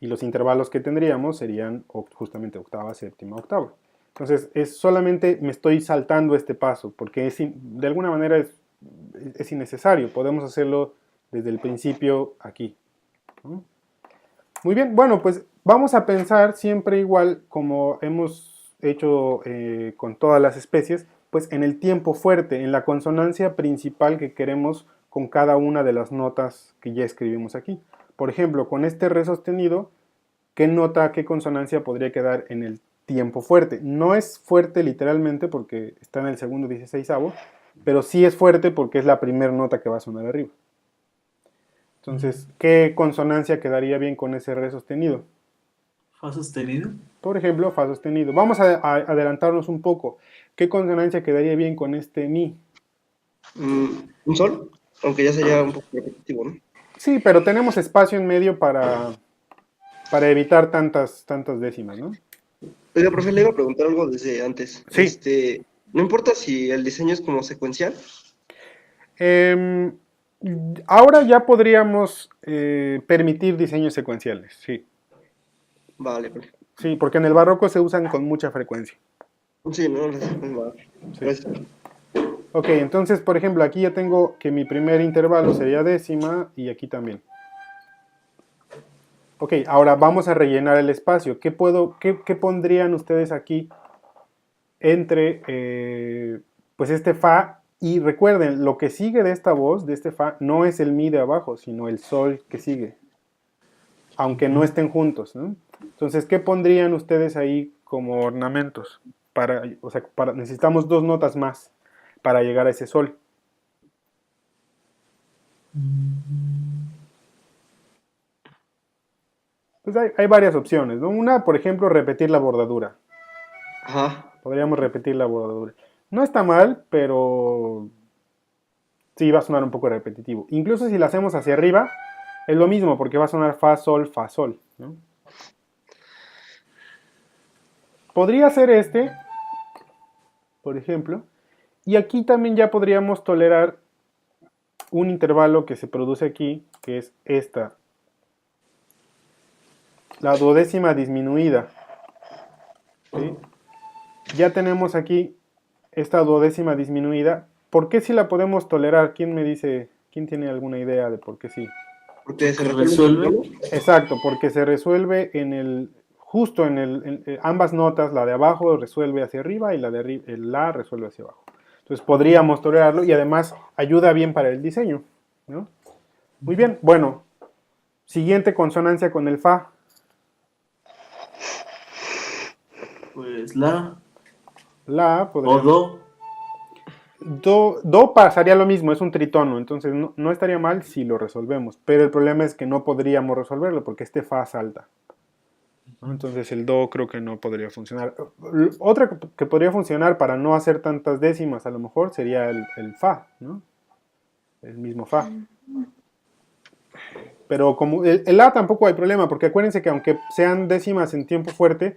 Y los intervalos que tendríamos serían justamente octava, séptima, octava. Entonces, solamente me estoy saltando este paso, porque de alguna manera es innecesario. Podemos hacerlo desde el principio aquí, ¿no? Muy bien, bueno, pues vamos a pensar siempre igual como hemos hecho con todas las especies, pues en el tiempo fuerte, en la consonancia principal que queremos con cada una de las notas que ya escribimos aquí. Por ejemplo, con este re sostenido, ¿qué nota, qué consonancia podría quedar en el tiempo fuerte. No es fuerte literalmente porque está en el segundo 16avo, pero sí es fuerte porque es la primera nota que va a sonar arriba. Entonces, ¿qué consonancia quedaría bien con ese re sostenido? ¿Fa sostenido? Por ejemplo, fa sostenido. Vamos a adelantarnos un poco. ¿Qué consonancia quedaría bien con este mi? Un sol, aunque ya sería un poco repetitivo, ¿no? Sí, pero tenemos espacio en medio para evitar tantas décimas, ¿no? Oiga, profe, le iba a preguntar algo desde antes. Sí. No importa si el diseño es como secuencial. Em, Ahora ya podríamos permitir diseños secuenciales, sí. Vale, profe. Sí, porque en el barroco se usan con mucha frecuencia. Sí, no, va. Sí. Gracias. Ok, entonces, por ejemplo, aquí ya tengo que mi primer intervalo sería décima y aquí también. Ok, ahora vamos a rellenar el espacio. ¿Qué pondrían ustedes aquí entre pues este fa? Y recuerden, lo que sigue de esta voz, de este fa, no es el mi de abajo, sino el sol que sigue, aunque no estén juntos, ¿no? Entonces, ¿qué pondrían ustedes ahí como ornamentos? Necesitamos dos notas más para llegar a ese sol. Pues hay varias opciones, ¿no? Una, por ejemplo, repetir la bordadura. Ajá. Podríamos repetir la bordadura. No está mal, pero sí va a sonar un poco repetitivo. Incluso si la hacemos hacia arriba, es lo mismo, porque va a sonar fa, sol, ¿no? Podría ser este, por ejemplo, y aquí también ya podríamos tolerar un intervalo que se produce aquí, que es esta, la duodécima disminuida, ¿sí? Ya tenemos aquí esta duodécima disminuida. ¿Por qué si la podemos tolerar? ¿Quién me dice, quién tiene alguna idea de por qué sí? Porque se Porque resuelve. resuelve. Exacto, porque se resuelve justo ambas notas, la de abajo resuelve hacia arriba y la de arriba, el la resuelve hacia abajo. Entonces podríamos tolerarlo y además ayuda bien para el diseño, ¿no? Muy bien, bueno, siguiente consonancia con el fa. Pues la La o podríamos. do. Do pasaría lo mismo, es un tritono, entonces no estaría mal si lo resolvemos, pero el problema es que no podríamos resolverlo porque este fa salta, ¿no? Entonces el do creo que no podría funcionar. Otra que podría funcionar para no hacer tantas décimas a lo mejor sería el fa, ¿no? El mismo fa. Pero como el la tampoco hay problema, porque acuérdense que aunque sean décimas en tiempo fuerte,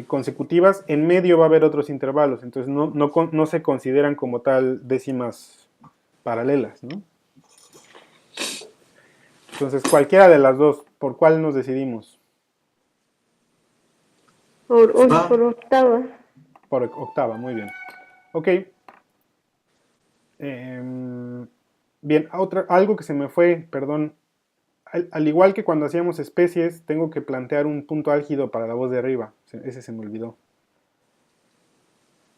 consecutivas, en medio va a haber otros intervalos, entonces no se consideran como tal décimas paralelas, ¿no? Entonces cualquiera de las dos, ¿por cuál nos decidimos? Fa. Por octava. Por octava, muy bien. Ok. Bien, algo que se me fue, perdón. Al igual que cuando hacíamos especies, tengo que plantear un punto álgido para la voz de arriba. Ese se me olvidó.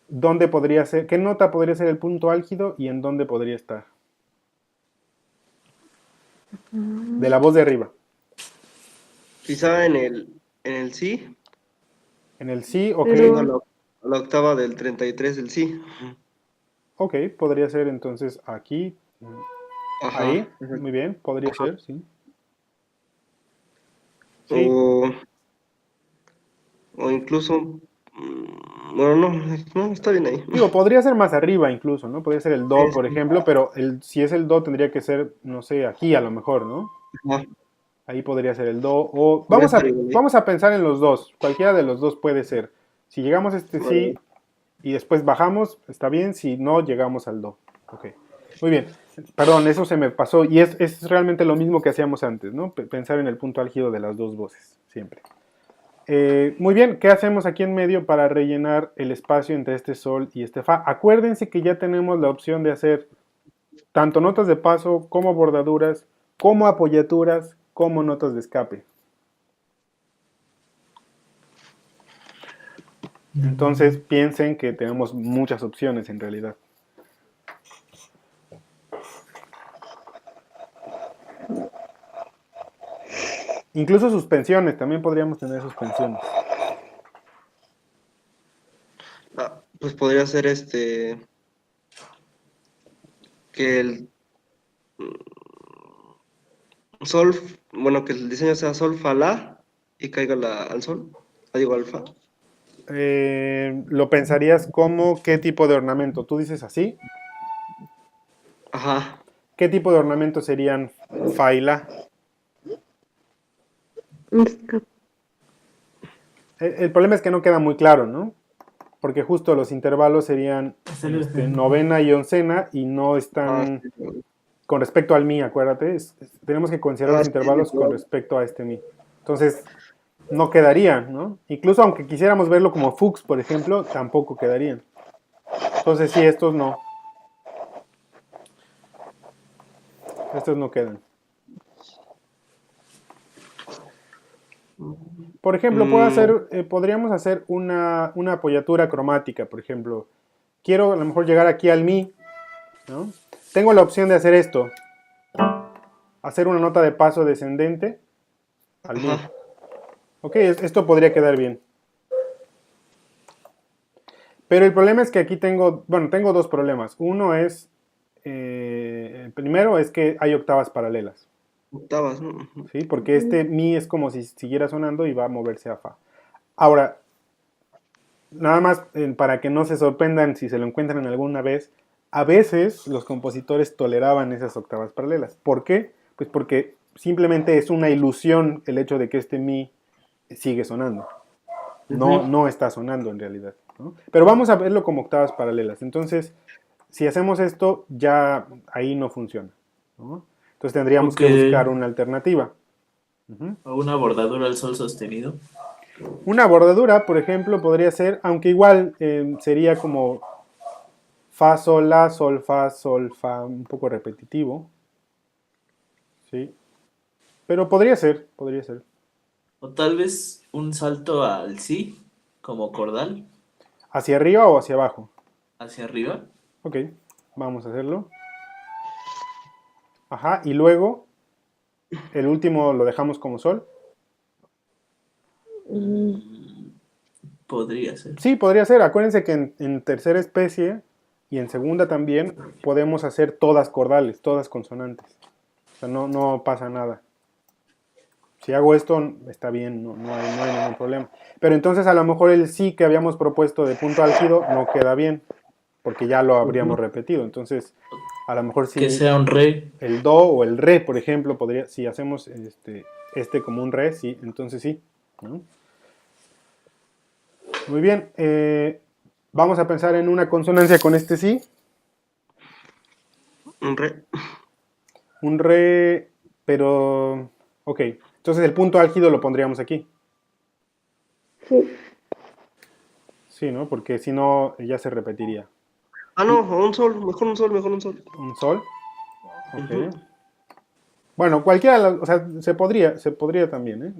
¿Dónde podría ser? ¿Qué nota podría ser el punto álgido y en dónde podría estar? De la voz de arriba. Quizá en el sí, En el sí, ok. llegando a la octava del 33 del sí. Ok, podría ser entonces aquí. Ajá. Ahí, Ajá. muy bien, podría ser, sí. Sí, O, o incluso, bueno, no, está bien ahí. digo, podría ser más arriba incluso, ¿no? Podría ser el do, por Sí. ejemplo, pero si es el do tendría que ser, no sé, aquí a lo mejor, ¿no? Ajá. Ahí podría ser el do. O Podría estar igual ahí. vamos a pensar en los dos. Cualquiera de los dos puede ser. Si llegamos a este sí Vale. y después bajamos, está bien. Si no, llegamos al do. Ok. Muy bien. Perdón, eso se me pasó. Y es realmente lo mismo que hacíamos antes, ¿no? Pensar en el punto álgido de las dos voces, siempre. Muy bien, ¿qué hacemos aquí en medio para rellenar el espacio entre este sol y este fa? Acuérdense que ya tenemos la opción de hacer tanto notas de paso como bordaduras, como apoyaturas, como notas de escape. Entonces piensen que tenemos muchas opciones en realidad. Incluso suspensiones, también podríamos tener suspensiones. pues podría ser que el sol, bueno, que el diseño sea sol, fa, la, y caiga al sol, digo alfa. Lo pensarías como qué tipo de ornamento. Tú dices así. Ajá. ¿Qué tipo de ornamento serían fa y la? El problema es que no queda muy claro, ¿no? Porque justo los intervalos serían novena y oncena y no Ah, están sí, con respecto al mi, acuérdate. Tenemos que considerar los sí, intervalos con respecto a este mi. Entonces, no quedarían, ¿no? Incluso aunque quisiéramos verlo como Fuchs, por ejemplo, tampoco quedarían. Entonces, sí, estos no. Estos no quedan. Por ejemplo, podríamos hacer una apoyatura cromática, por ejemplo. Quiero a lo mejor llegar aquí al mi, ¿no? Tengo la opción de hacer esto. Hacer una nota de paso descendente al mi. ajá. Ok, esto podría quedar bien. Pero el problema es que aquí tengo dos problemas. Uno es, el primero es que hay octavas paralelas. Octavas, ¿no? Ujú. ¿Sí? Porque este mi es como si siguiera sonando y va a moverse a fa. Ahora, nada más para que no se sorprendan si se lo encuentran alguna vez, a veces los compositores toleraban esas octavas paralelas. ¿Por qué? Pues porque simplemente es una ilusión el hecho de que este mi sigue sonando. No está sonando en realidad, ¿no? Pero vamos a verlo como octavas paralelas. Entonces, si hacemos esto, ya ahí no funciona, ¿no? Entonces tendríamos Ok. que buscar una alternativa. Ujú. O una bordadura al sol sostenido. Una bordadura, por ejemplo, podría ser, aunque igual sería como fa, sol, fa, un poco repetitivo, ¿sí? Pero podría ser. O tal vez un salto al si, como cordal, ¿Hacia arriba o hacia abajo? hacia arriba. Ok, vamos a hacerlo. Ajá, y luego el último lo dejamos como sol. Podría ser. Sí, podría ser. Acuérdense que en tercera especie y en segunda también podemos hacer todas cordales, todas consonantes. O sea, no pasa nada. Si hago esto, está bien, no hay ningún problema. Pero entonces a lo mejor el sí que habíamos propuesto de punto álgido no queda bien, porque ya lo habríamos repetido. Entonces, a lo mejor Que si sea un re. el do o el re, por ejemplo, si hacemos este como un re, sí, entonces sí, ¿no? Muy bien, vamos a pensar en una consonancia con este sí. Un re. Un re, pero... Ok, entonces el punto álgido lo pondríamos aquí. Sí, ¿no? Porque si no, ya se repetiría. Ah, no, un sol, mejor un sol, mejor un sol. Un sol. Ok. Ujú. Bueno, o sea, se podría también, ¿eh?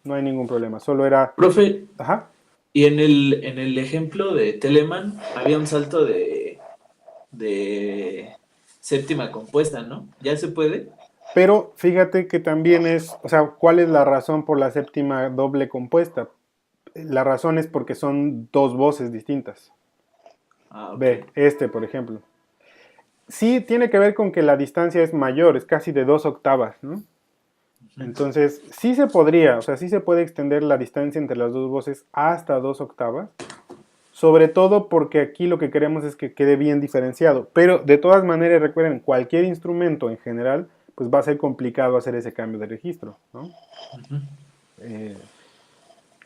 No hay ningún problema. Solo era... Profe, Ajá. y en el ejemplo de Telemann había un salto de séptima compuesta, ¿no? ¿Ya se puede? Pero fíjate que también o sea, ¿cuál es la razón por la séptima doble compuesta? La razón es porque son dos voces distintas. Ah, ok. Ve, por ejemplo. Sí tiene que ver con que la distancia es mayor, es casi de 2 octavas, ¿no? Entonces, sí se podría, o sea, sí se puede extender la distancia entre las dos voces hasta 2 octavas, sobre todo porque aquí lo que queremos es que quede bien diferenciado. Pero de todas maneras, recuerden, cualquier instrumento en general, pues va a ser complicado hacer ese cambio de registro, ¿no?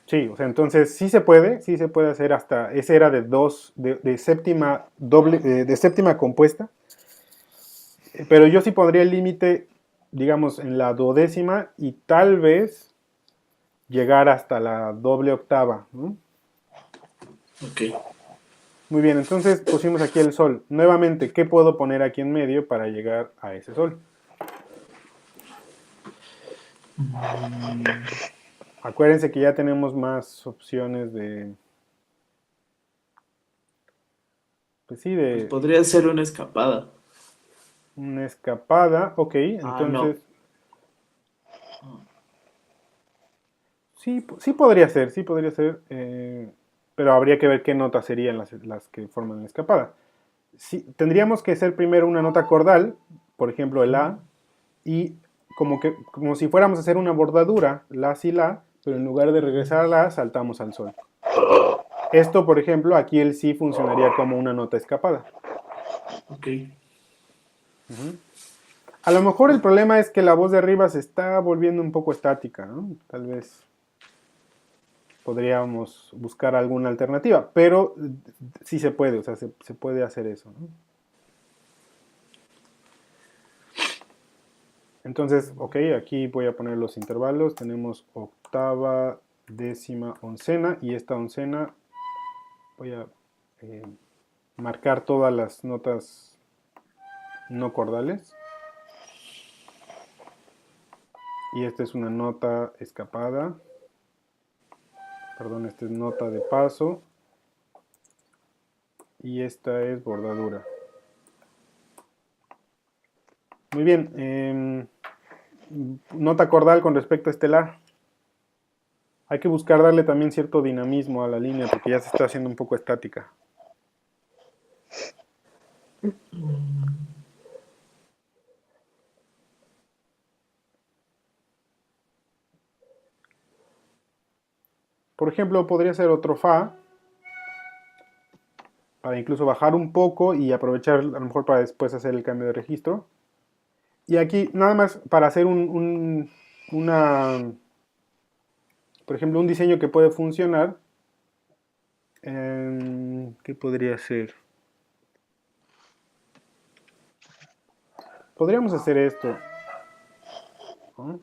Sí, o sea, entonces sí se puede hacer hasta, ese era de séptima doble, de séptima compuesta, pero yo sí pondría el límite, digamos, en la duodécima y tal vez llegar hasta la doble octava, ¿no? Ok. Muy bien, entonces pusimos aquí el sol. Nuevamente, ¿qué puedo poner aquí en medio para llegar a ese sol? Acuérdense que ya tenemos más opciones pues sí, Pues de podría ser una escapada. una escapada. Ok, Ah, no. entonces sí podría ser, pero habría que ver qué notas serían las que forman la escapada. Sí, tendríamos que hacer primero una nota cordal, por ejemplo el La, y como si fuéramos a hacer una bordadura, La, Si, La, pero en lugar de regresar a La, saltamos al Sol. Esto, por ejemplo, aquí el Si funcionaría como una nota escapada. Ok. Ujú. A lo mejor el problema es que la voz de arriba se está volviendo un poco estática, ¿no? Tal vez podríamos buscar alguna alternativa, pero sí se puede, o sea, se puede hacer eso, ¿no? Entonces, ok, aquí voy a poner los intervalos. Tenemos octava, décima, oncena, y esta oncena voy a marcar todas las notas no cordales. Y esta es una nota escapada. Perdón, esta es nota de paso. Y esta es bordadura. Muy bien. Nota cordal con respecto a este La. Hay que buscar darle también cierto dinamismo a la línea porque ya se está haciendo un poco estática. Por ejemplo, podría ser otro Fa, para incluso bajar un poco y aprovechar a lo mejor para después hacer el cambio de registro. Y aquí nada más para hacer por ejemplo, un diseño que puede funcionar. ¿Qué podría ser? Podríamos hacer esto, ¿no?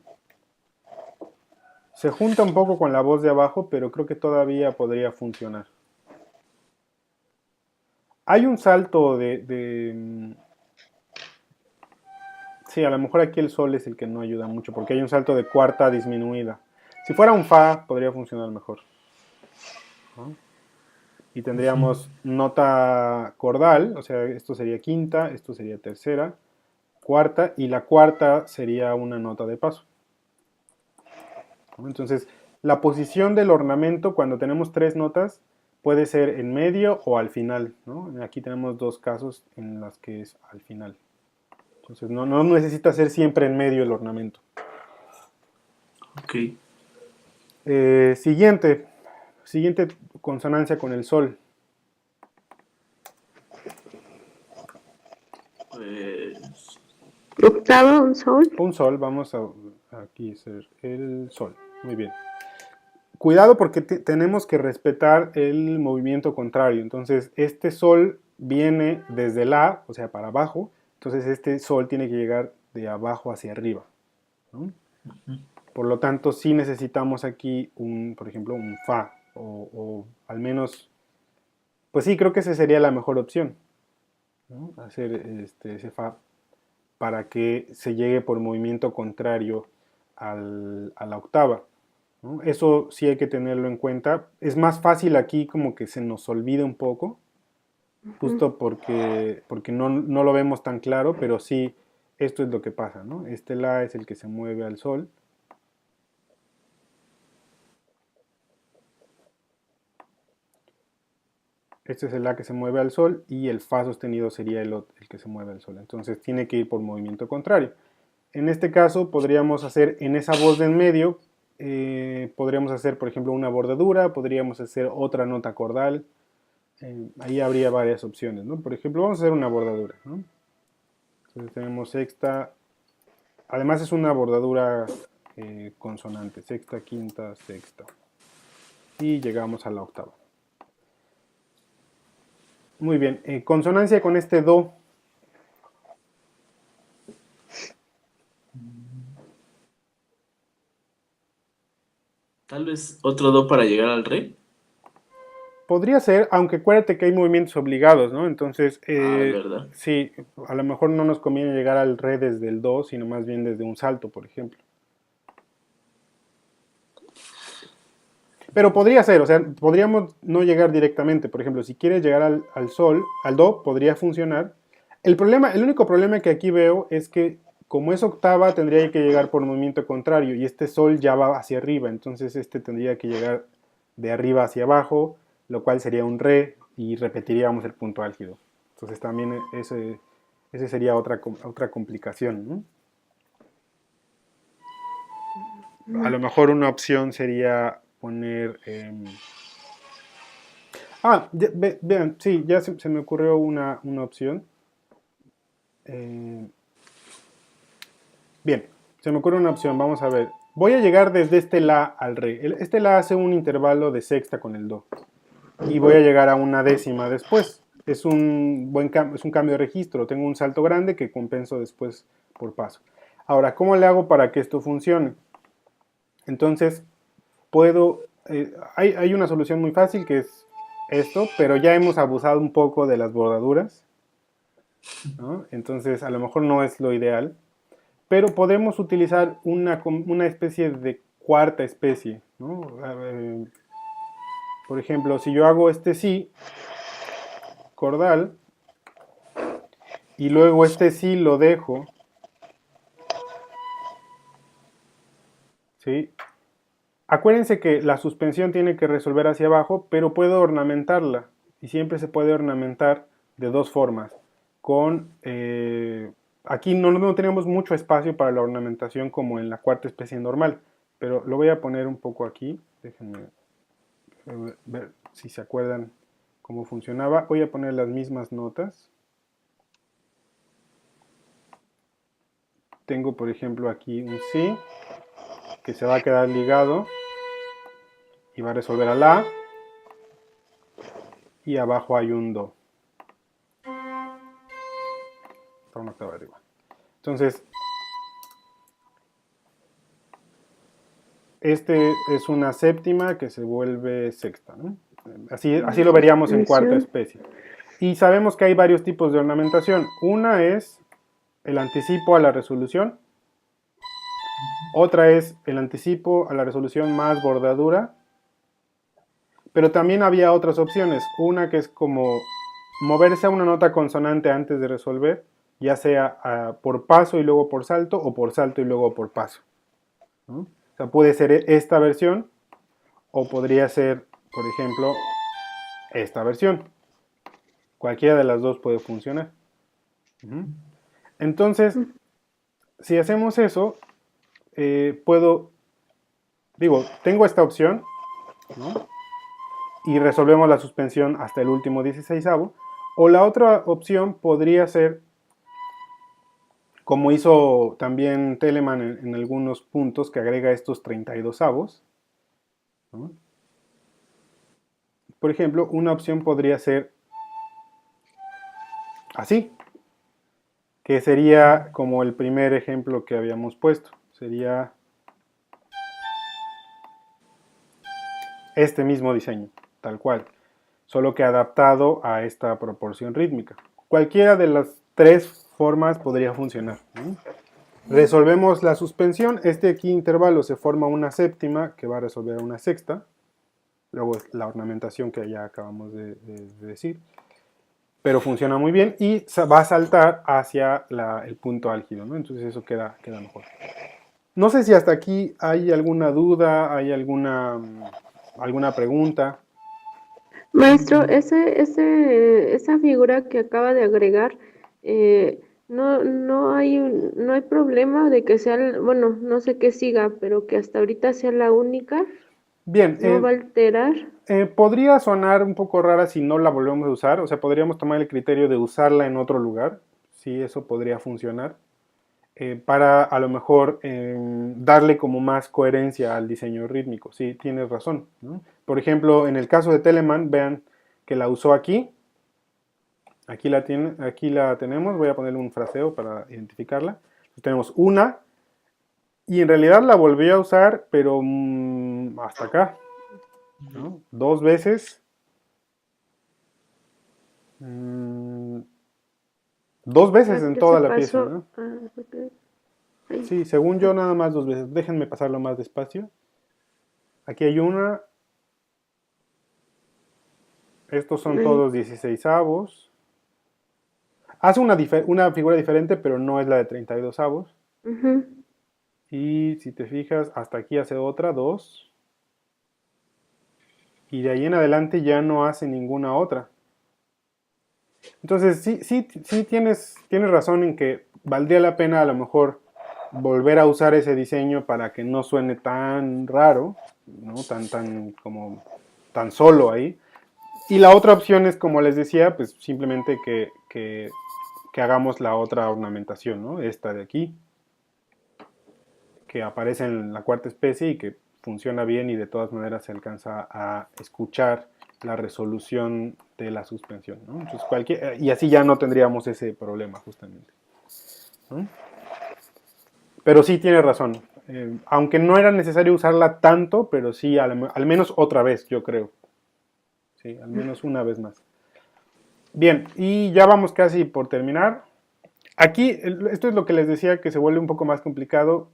Se junta un poco con la voz de abajo, pero creo que todavía podría funcionar. Hay un salto sí, a lo mejor aquí el Sol es el que no ayuda mucho, porque hay un salto de cuarta disminuida. Si fuera un Fa, podría funcionar mejor, ¿no? Y tendríamos nota cordal, o sea, esto sería quinta, esto sería tercera, cuarta, y la cuarta sería una nota de paso, ¿no? Entonces, la posición del ornamento cuando tenemos tres notas puede ser en medio o al final, ¿no? Aquí tenemos dos casos en los que es al final. Entonces, no necesita ser siempre en medio el ornamento. Ok. Siguiente consonancia con el Sol. Pues. Octava, un Sol. Un Sol, vamos a aquí hacer el Sol. Muy bien. Cuidado porque tenemos que respetar el movimiento contrario. Entonces, este Sol viene desde La, o sea, para abajo. Entonces, este Sol tiene que llegar de abajo hacia arriba, ¿no? Por lo tanto, sí necesitamos aquí, por ejemplo, un Fa. O al menos, pues sí, creo que esa sería la mejor opción, ¿no? Hacer ese Fa para que se llegue por movimiento contrario a la octava, ¿no? Eso sí hay que tenerlo en cuenta. Es más fácil aquí como que se nos olvida un poco, justo porque no lo vemos tan claro, pero sí, esto es lo que pasa, ¿no? Este La es el que se mueve al Sol. Este es el La que se mueve al Sol y el Fa sostenido sería el que se mueve al Sol. Entonces tiene que ir por movimiento contrario. En este caso podríamos hacer en esa voz de en medio, podríamos hacer por ejemplo una bordadura, podríamos hacer otra nota cordal. Ahí habría varias opciones, ¿no? Por ejemplo, vamos a hacer una bordadura, ¿no? Entonces tenemos sexta, además es una bordadura consonante, sexta, quinta, sexta. Y llegamos a la octava. Muy bien, consonancia con este Do. Tal vez otro Do para llegar al Re. Podría ser, aunque acuérdate que hay movimientos obligados, ¿no? Entonces, Es verdad. sí, a lo mejor no nos conviene llegar al Re desde el Do, sino más bien desde un salto, por ejemplo. Pero podría ser, o sea, podríamos no llegar directamente. Por ejemplo, si quieres llegar al Sol, al Do, podría funcionar. El único problema que aquí veo es que como es octava, tendría que llegar por movimiento contrario y este Sol ya va hacia arriba, entonces este tendría que llegar de arriba hacia abajo lo cual sería un re y repetiríamos el punto álgido. Entonces también ese sería otra complicación, ¿no? A lo mejor una opción sería poner... vean, sí, ya se me ocurrió una opción. Bien, se me ocurre una opción, vamos a ver. Voy a llegar desde este La al Re. Este La hace un intervalo de sexta con el Do. Y voy a llegar a una décima después. Es un cambio de registro. Tengo un salto grande que compenso después por paso. Ahora, ¿cómo le hago para que esto funcione? Entonces, hay una solución muy fácil que es esto, pero ya hemos abusado un poco de las bordaduras, ¿no? Entonces, a lo mejor no es lo ideal. Pero podemos utilizar una especie de cuarta especie, ¿no? Por ejemplo, si yo hago este Si cordal y luego este Si lo dejo, ¿sí? Acuérdense que la suspensión tiene que resolver hacia abajo, pero puedo ornamentarla y siempre se puede ornamentar de dos formas. Aquí no tenemos mucho espacio para la ornamentación como en la cuarta especie normal, pero lo voy a poner un poco aquí. Déjenme ver si se acuerdan cómo funcionaba. Voy a poner las mismas notas. Tengo, por ejemplo, aquí un Si que se va a quedar ligado y va a resolver a La. Y abajo hay un Do. Está una octava arriba. Entonces, este es una séptima que se vuelve sexta, ¿no? Así lo veríamos en cuarta especie. Y sabemos que hay varios tipos de ornamentación. Una es el anticipo a la resolución. Otra es el anticipo a la resolución más bordadura. Pero también había otras opciones. Una que es como moverse a una nota consonante antes de resolver, ya sea por paso y luego por salto, o por salto y luego por paso, ¿no? O sea, puede ser esta versión, o podría ser, por ejemplo, esta versión. Cualquiera de las dos puede funcionar. Entonces, si hacemos eso, tengo esta opción, ¿no? Y resolvemos la suspensión hasta el último 16avo. O la otra opción podría ser, como hizo también Telemann en algunos puntos, que agrega estos 32avos, ¿no? Por ejemplo, una opción podría ser así, que sería como el primer ejemplo que habíamos puesto. Sería este mismo diseño, tal cual, solo que adaptado a esta proporción rítmica. Cualquiera de las tres formas podría funcionar, ¿no? Resolvemos la suspensión, este aquí intervalo se forma una séptima que va a resolver una sexta, luego la ornamentación que ya acabamos de decir, pero funciona muy bien y va a saltar hacia el punto álgido, ¿no? Entonces eso queda mejor. No sé si hasta aquí hay alguna duda, hay alguna pregunta. Maestro, esa figura que acaba de agregar, no hay problema de que sea, bueno, no sé qué siga, pero que hasta ahorita sea la única, Bien, no va a alterar. podría sonar un poco rara si no la volvemos a usar, o sea, podríamos tomar el criterio de usarla en otro lugar, sí, eso podría funcionar, para a lo mejor darle como más coherencia al diseño rítmico, sí, tienes razón, ¿no? Por ejemplo, en el caso de Telemann, vean que la usó aquí la tenemos, voy a ponerle un fraseo para identificarla, tenemos una, y en realidad la volví a usar, pero hasta acá, ¿no? Dos veces. Dos veces en ¿Qué toda se la pieza, pasó? ¿no? Ok. Ay, Sí, según yo nada más dos veces. Déjenme pasarlo más despacio. Aquí hay una. Estos son ay, todos 16avos. Hace una figura diferente, pero no es la de 32avos. ujú. Y si te fijas, hasta aquí hace otra, dos. y de ahí en adelante ya no hace ninguna otra. Entonces sí tienes razón en que valdría la pena a lo mejor volver a usar ese diseño para que no suene tan raro, ¿no? Tan solo ahí. Y la otra opción es, como les decía, pues simplemente que hagamos la otra ornamentación, ¿no? Esta de aquí, que aparece en la cuarta especie y que funciona bien y de todas maneras se alcanza a escuchar la resolución de la suspensión, ¿no? Entonces y así ya no tendríamos ese problema justamente, ¿no? Pero sí tiene razón, aunque no era necesario usarla tanto, pero sí al menos otra vez, yo creo. Sí, al menos una vez más. Bien, y ya vamos casi por terminar. Aquí, esto es lo que les decía, que se vuelve un poco más complicado.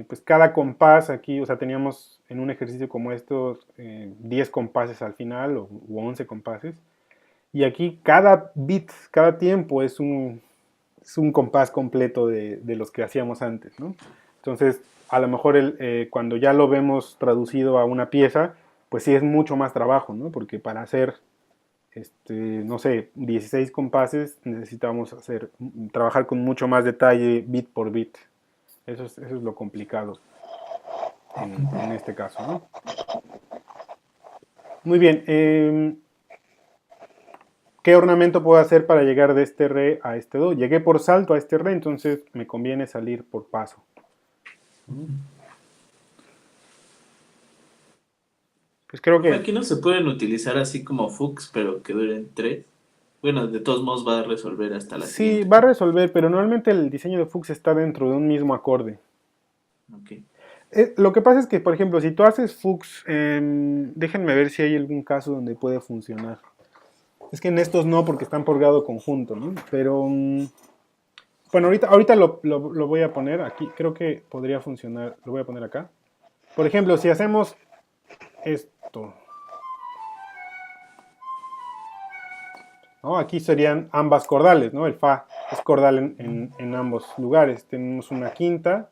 Pues cada compás aquí, o sea, teníamos en un ejercicio como estos 10 compases al final, u 11 compases. Y aquí cada bit, cada tiempo es un compás completo de los que hacíamos antes, ¿no? Entonces, a lo mejor cuando ya lo vemos traducido a una pieza, pues sí es mucho más trabajo, ¿no? Porque para hacer, no sé, 16 compases necesitamos trabajar con mucho más detalle bit por bit. Eso es lo complicado en este caso, ¿no? Muy bien. ¿Qué ornamento puedo hacer para llegar de este re a este do? Llegué por salto a este re, entonces me conviene salir por paso. Pues creo que... Aquí no se pueden utilizar así como Fuchs, pero que duren 3. Bueno, de todos modos va a resolver hasta la Sí, siguiente. va a resolver, pero normalmente el diseño de Fuchs está dentro de un mismo acorde. Ok. Lo que pasa es que, por ejemplo, si tú haces Fuchs, déjenme ver si hay algún caso donde puede funcionar. Es que en estos no, porque están por grado conjunto, ¿no? Pero, bueno, ahorita lo voy a poner aquí. Creo que podría funcionar. Lo voy a poner acá. Por ejemplo, si hacemos esto, ¿no? Aquí serían ambas cordales, ¿no? El fa es cordal en ambos lugares. Tenemos una quinta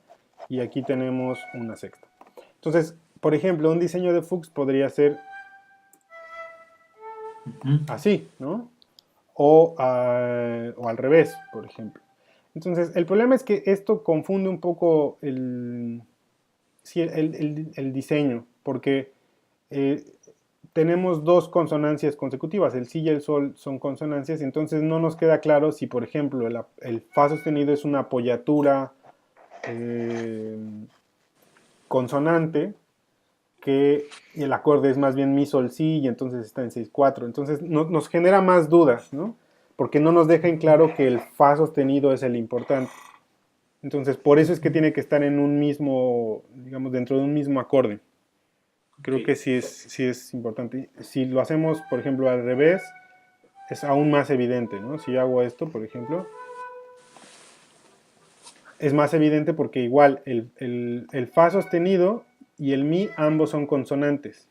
y aquí tenemos una sexta. Entonces, por ejemplo, un diseño de Fuchs podría ser así, ¿no? O al revés, por ejemplo. Entonces, el problema es que esto confunde un poco el diseño, porque tenemos dos consonancias consecutivas, el si y el sol son consonancias, entonces no nos queda claro si, por ejemplo, el fa sostenido es una apoyatura consonante, que el acorde es más bien mi, sol, si, y entonces está en 6/4. Entonces nos genera más dudas, ¿no? Porque no nos deja en claro que el fa sostenido es el importante. Entonces, por eso es que tiene que estar en un mismo, digamos, dentro de un mismo acorde. Creo que sí es importante. Si lo hacemos, por ejemplo, al revés, es aún más evidente, ¿no? Si yo hago esto, por ejemplo, es más evidente porque igual el fa sostenido y el mi ambos son consonantes.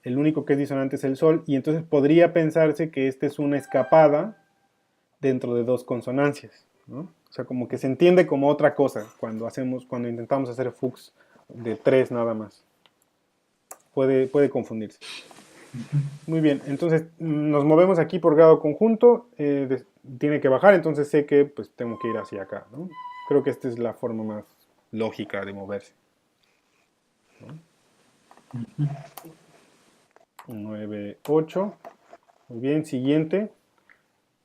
El único que es disonante es el sol, y entonces podría pensarse que esta es una escapada dentro de dos consonancias, ¿no? O sea, como que se entiende como otra cosa cuando intentamos hacer Fuchs de 3 nada más. Puede confundirse. Muy bien, entonces nos movemos aquí por grado conjunto, tiene que bajar, entonces sé que pues tengo que ir hacia acá, ¿no? Creo que esta es la forma más lógica de moverse, ¿no? 9, 8. Muy bien, siguiente.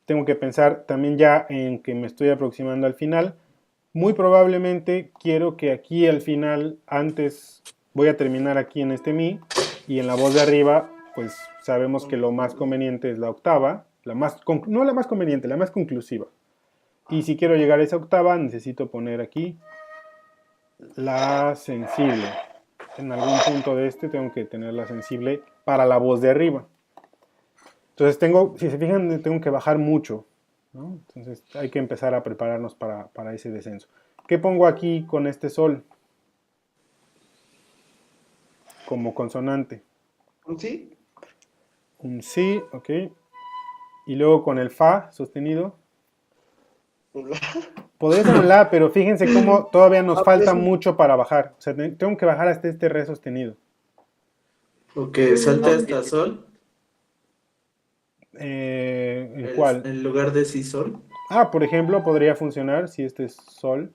Tengo que pensar también ya en que me estoy aproximando al final. Muy probablemente quiero que aquí al final, antes voy a terminar aquí en este mi, y en la voz de arriba, pues sabemos que lo más conveniente es la octava, no la más conveniente, la más conclusiva. Y si quiero llegar a esa octava, necesito poner aquí la sensible. En algún punto de este tengo que tener la sensible para la voz de arriba. Entonces si se fijan, tengo que bajar mucho, ¿no? Entonces hay que empezar a prepararnos para ese descenso. ¿Qué pongo aquí con este sol? Como consonante. ¿Un sí? Un si, ok. Y luego con el fa sostenido. ¿Un la? Podría ser un la, pero fíjense cómo todavía nos falta Eso. mucho para bajar. O sea, tengo que bajar hasta este re sostenido. O que salte No, hasta sol, ¿En cuál? en lugar de si sol. Ah, por ejemplo, podría funcionar si este es sol.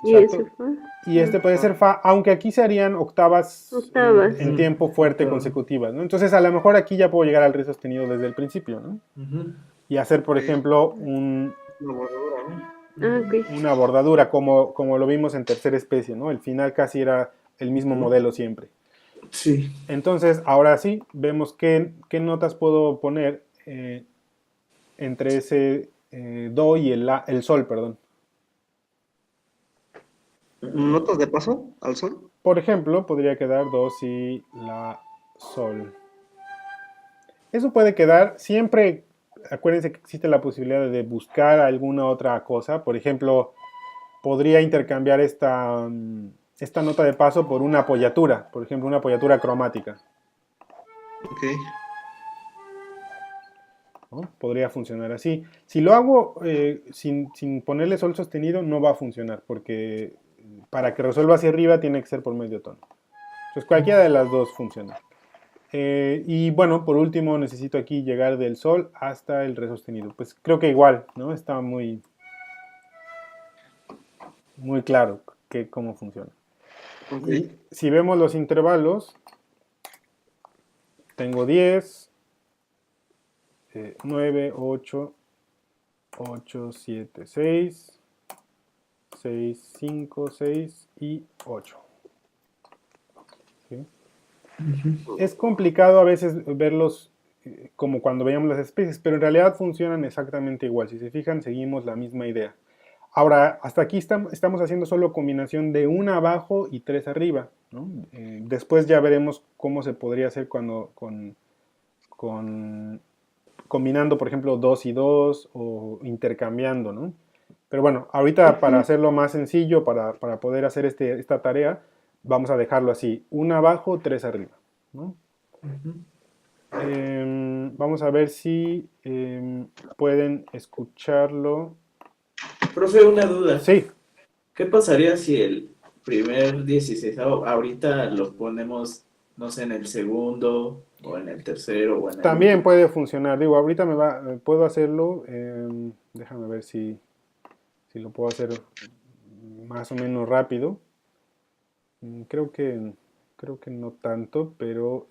y ese Exacto. fue. Y este puede ser fa, aunque aquí se harían octavas Octavas. en tiempo fuerte Octava. consecutivas, ¿no? Entonces, a lo mejor aquí ya puedo llegar al re sostenido desde el principio, ¿no? Ujú, Y hacer, por Ok. ejemplo, Una bordura, ¿no? Ah, ujú. ok. una bordadura, como lo vimos en tercera especie, ¿no? El final casi era el mismo modelo siempre. Sí. Entonces, ahora sí, vemos qué notas puedo poner entre ese do y el sol, perdón. ¿Notas de paso al sol? Por ejemplo, podría quedar do, si, la, sol. Eso puede quedar siempre, acuérdense que existe la posibilidad de buscar alguna otra cosa. Por ejemplo, podría intercambiar esta nota de paso por una apoyatura, por ejemplo, una apoyatura cromática, Ok. ¿no? Podría funcionar así. Si lo hago sin ponerle sol sostenido, no va a funcionar, porque para que resuelva hacia arriba tiene que ser por medio tono. Entonces, cualquiera de las dos funciona. Y bueno, por último, necesito aquí llegar del sol hasta el re sostenido. Pues creo que igual, ¿no? Está muy claro cómo funciona. Ok. Y si vemos los intervalos, tengo 10, 9, 8, 8, 7, 6, 6, 5, 6 y 8. ¿Sí? Es complicado a veces verlos como cuando veíamos las especies, pero en realidad funcionan exactamente igual. Si se fijan, seguimos la misma idea. Ahora, hasta aquí estamos haciendo solo combinación de una abajo y tres arriba, ¿no? Después ya veremos cómo se podría hacer con combinando, por ejemplo, 2 y 2 o intercambiando, ¿no? Pero bueno, ahorita para Ujú. hacerlo más sencillo, para poder hacer esta tarea, vamos a dejarlo así, una abajo, tres arriba, ¿no? Ujú. Vamos a ver si pueden escucharlo. Profe, una duda. Sí, ¿Qué pasaría si el primer 16 ahorita lo ponemos, no sé, en el segundo, o en el tercero, o en el también último? puede funcionar. Digo, ahorita puedo hacerlo. Déjame ver si lo puedo hacer más o menos rápido. Creo que no tanto, pero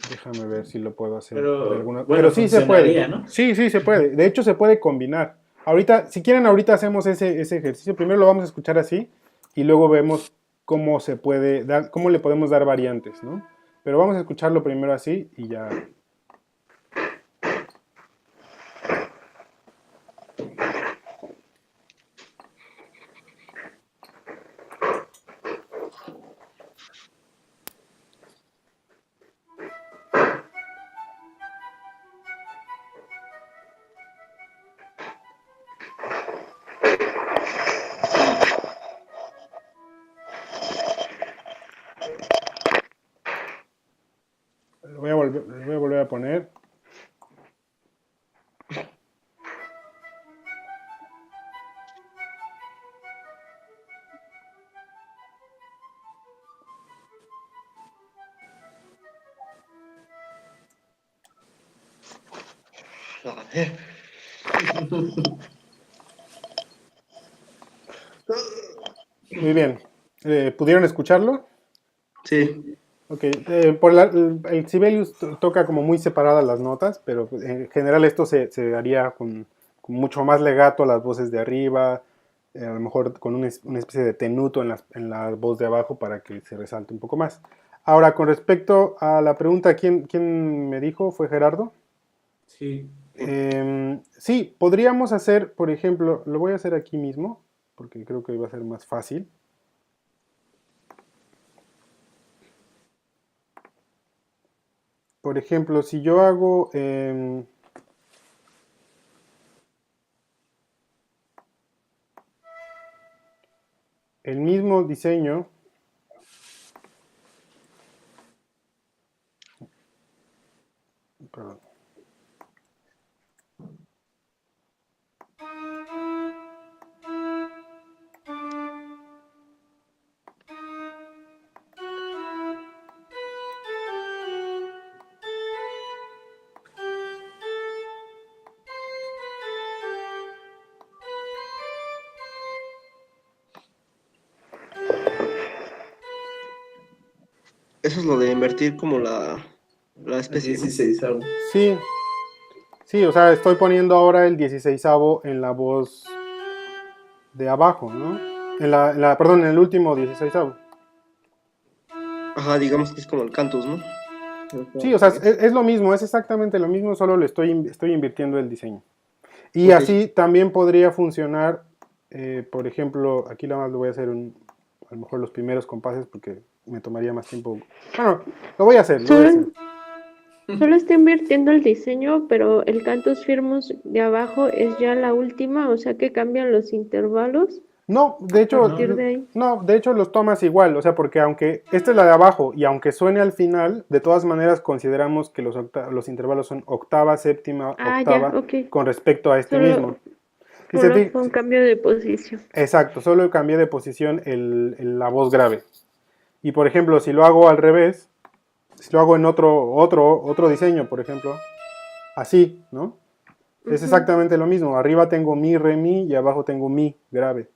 déjame ver si lo puedo hacer de Pero alguna. Pero bueno, sí se puede. funcionaría, ¿no? Sí, sí se puede. De hecho, se puede combinar. Ahorita, si quieren, ahorita hacemos ese ejercicio. Primero lo vamos a escuchar así y luego vemos cómo se puede dar, cómo le podemos dar variantes, ¿no? Pero vamos a escucharlo primero así y ya. Lo voy a volver a poner. A ver. Muy bien. ¿Pudieron escucharlo? Sí. Sí. Ok, el Sibelius toca como muy separadas las notas, pero pues, en general esto se haría con mucho más legato a las voces de arriba, a lo mejor con una especie de tenuto en la voz de abajo para que se resalte un poco más. Ahora, con respecto a la pregunta, ¿quién me dijo? ¿Fue Gerardo? Sí. Sí, podríamos hacer, por ejemplo, lo voy a hacer aquí mismo, porque creo que va a ser más fácil. Por ejemplo, si yo hago el mismo diseño, perdón, Eso es lo de invertir como la El especie, ¿no? 16. Sí, sí, o sea, estoy poniendo ahora el 16avo en la voz de abajo, ¿no? Perdón, en el último 16avo. Ajá, digamos que es como el cantus, ¿no? Sí, o sea, es lo mismo, es exactamente lo mismo, solo le estoy invirtiendo el diseño. Y Ok. así también podría funcionar, por ejemplo, aquí nada más lo voy a hacer a lo mejor los primeros compases porque me tomaría más tiempo. Bueno, lo voy a hacer, lo voy a hacer. Solo, solo está invirtiendo el diseño, pero el cantus firmus de abajo es ya la última, o sea que cambian los intervalos No, de a hecho, partir de ahí. no, de hecho los tomas igual, o sea, porque aunque esta es la de abajo y aunque suene al final, de todas maneras consideramos que los intervalos son octava, séptima, Ah, ya, octava ok. con respecto a este mismo. Solo, Si se solo fi- fue un cambio de posición. Exacto, solo cambié de posición la voz grave. Y por ejemplo, si lo hago al revés, si lo hago en otro diseño, por ejemplo, así, ¿no? Es Ujú. exactamente lo mismo. Arriba tengo mi, re, mi y abajo tengo mi grave.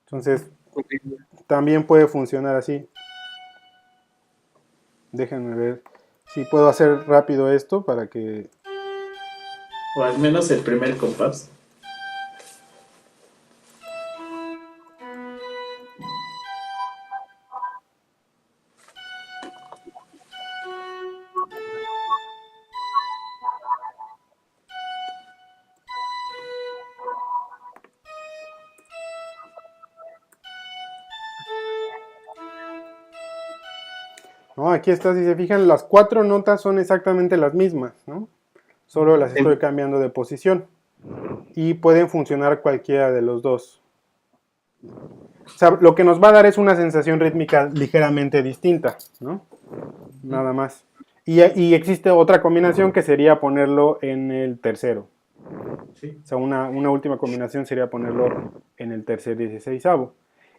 Entonces, Ok. también puede funcionar así. Déjenme ver si puedo hacer rápido esto para que... O al menos el primer compás. No, aquí está, si se fijan, las cuatro notas son exactamente las mismas, ¿no? Solo las estoy cambiando de posición. Y pueden funcionar cualquiera de los dos. O sea, lo que nos va a dar es una sensación rítmica ligeramente distinta, ¿no? Nada más. Y existe otra combinación que sería ponerlo en el tercero. Sí. O sea, una última combinación sería ponerlo en el tercer 16avo.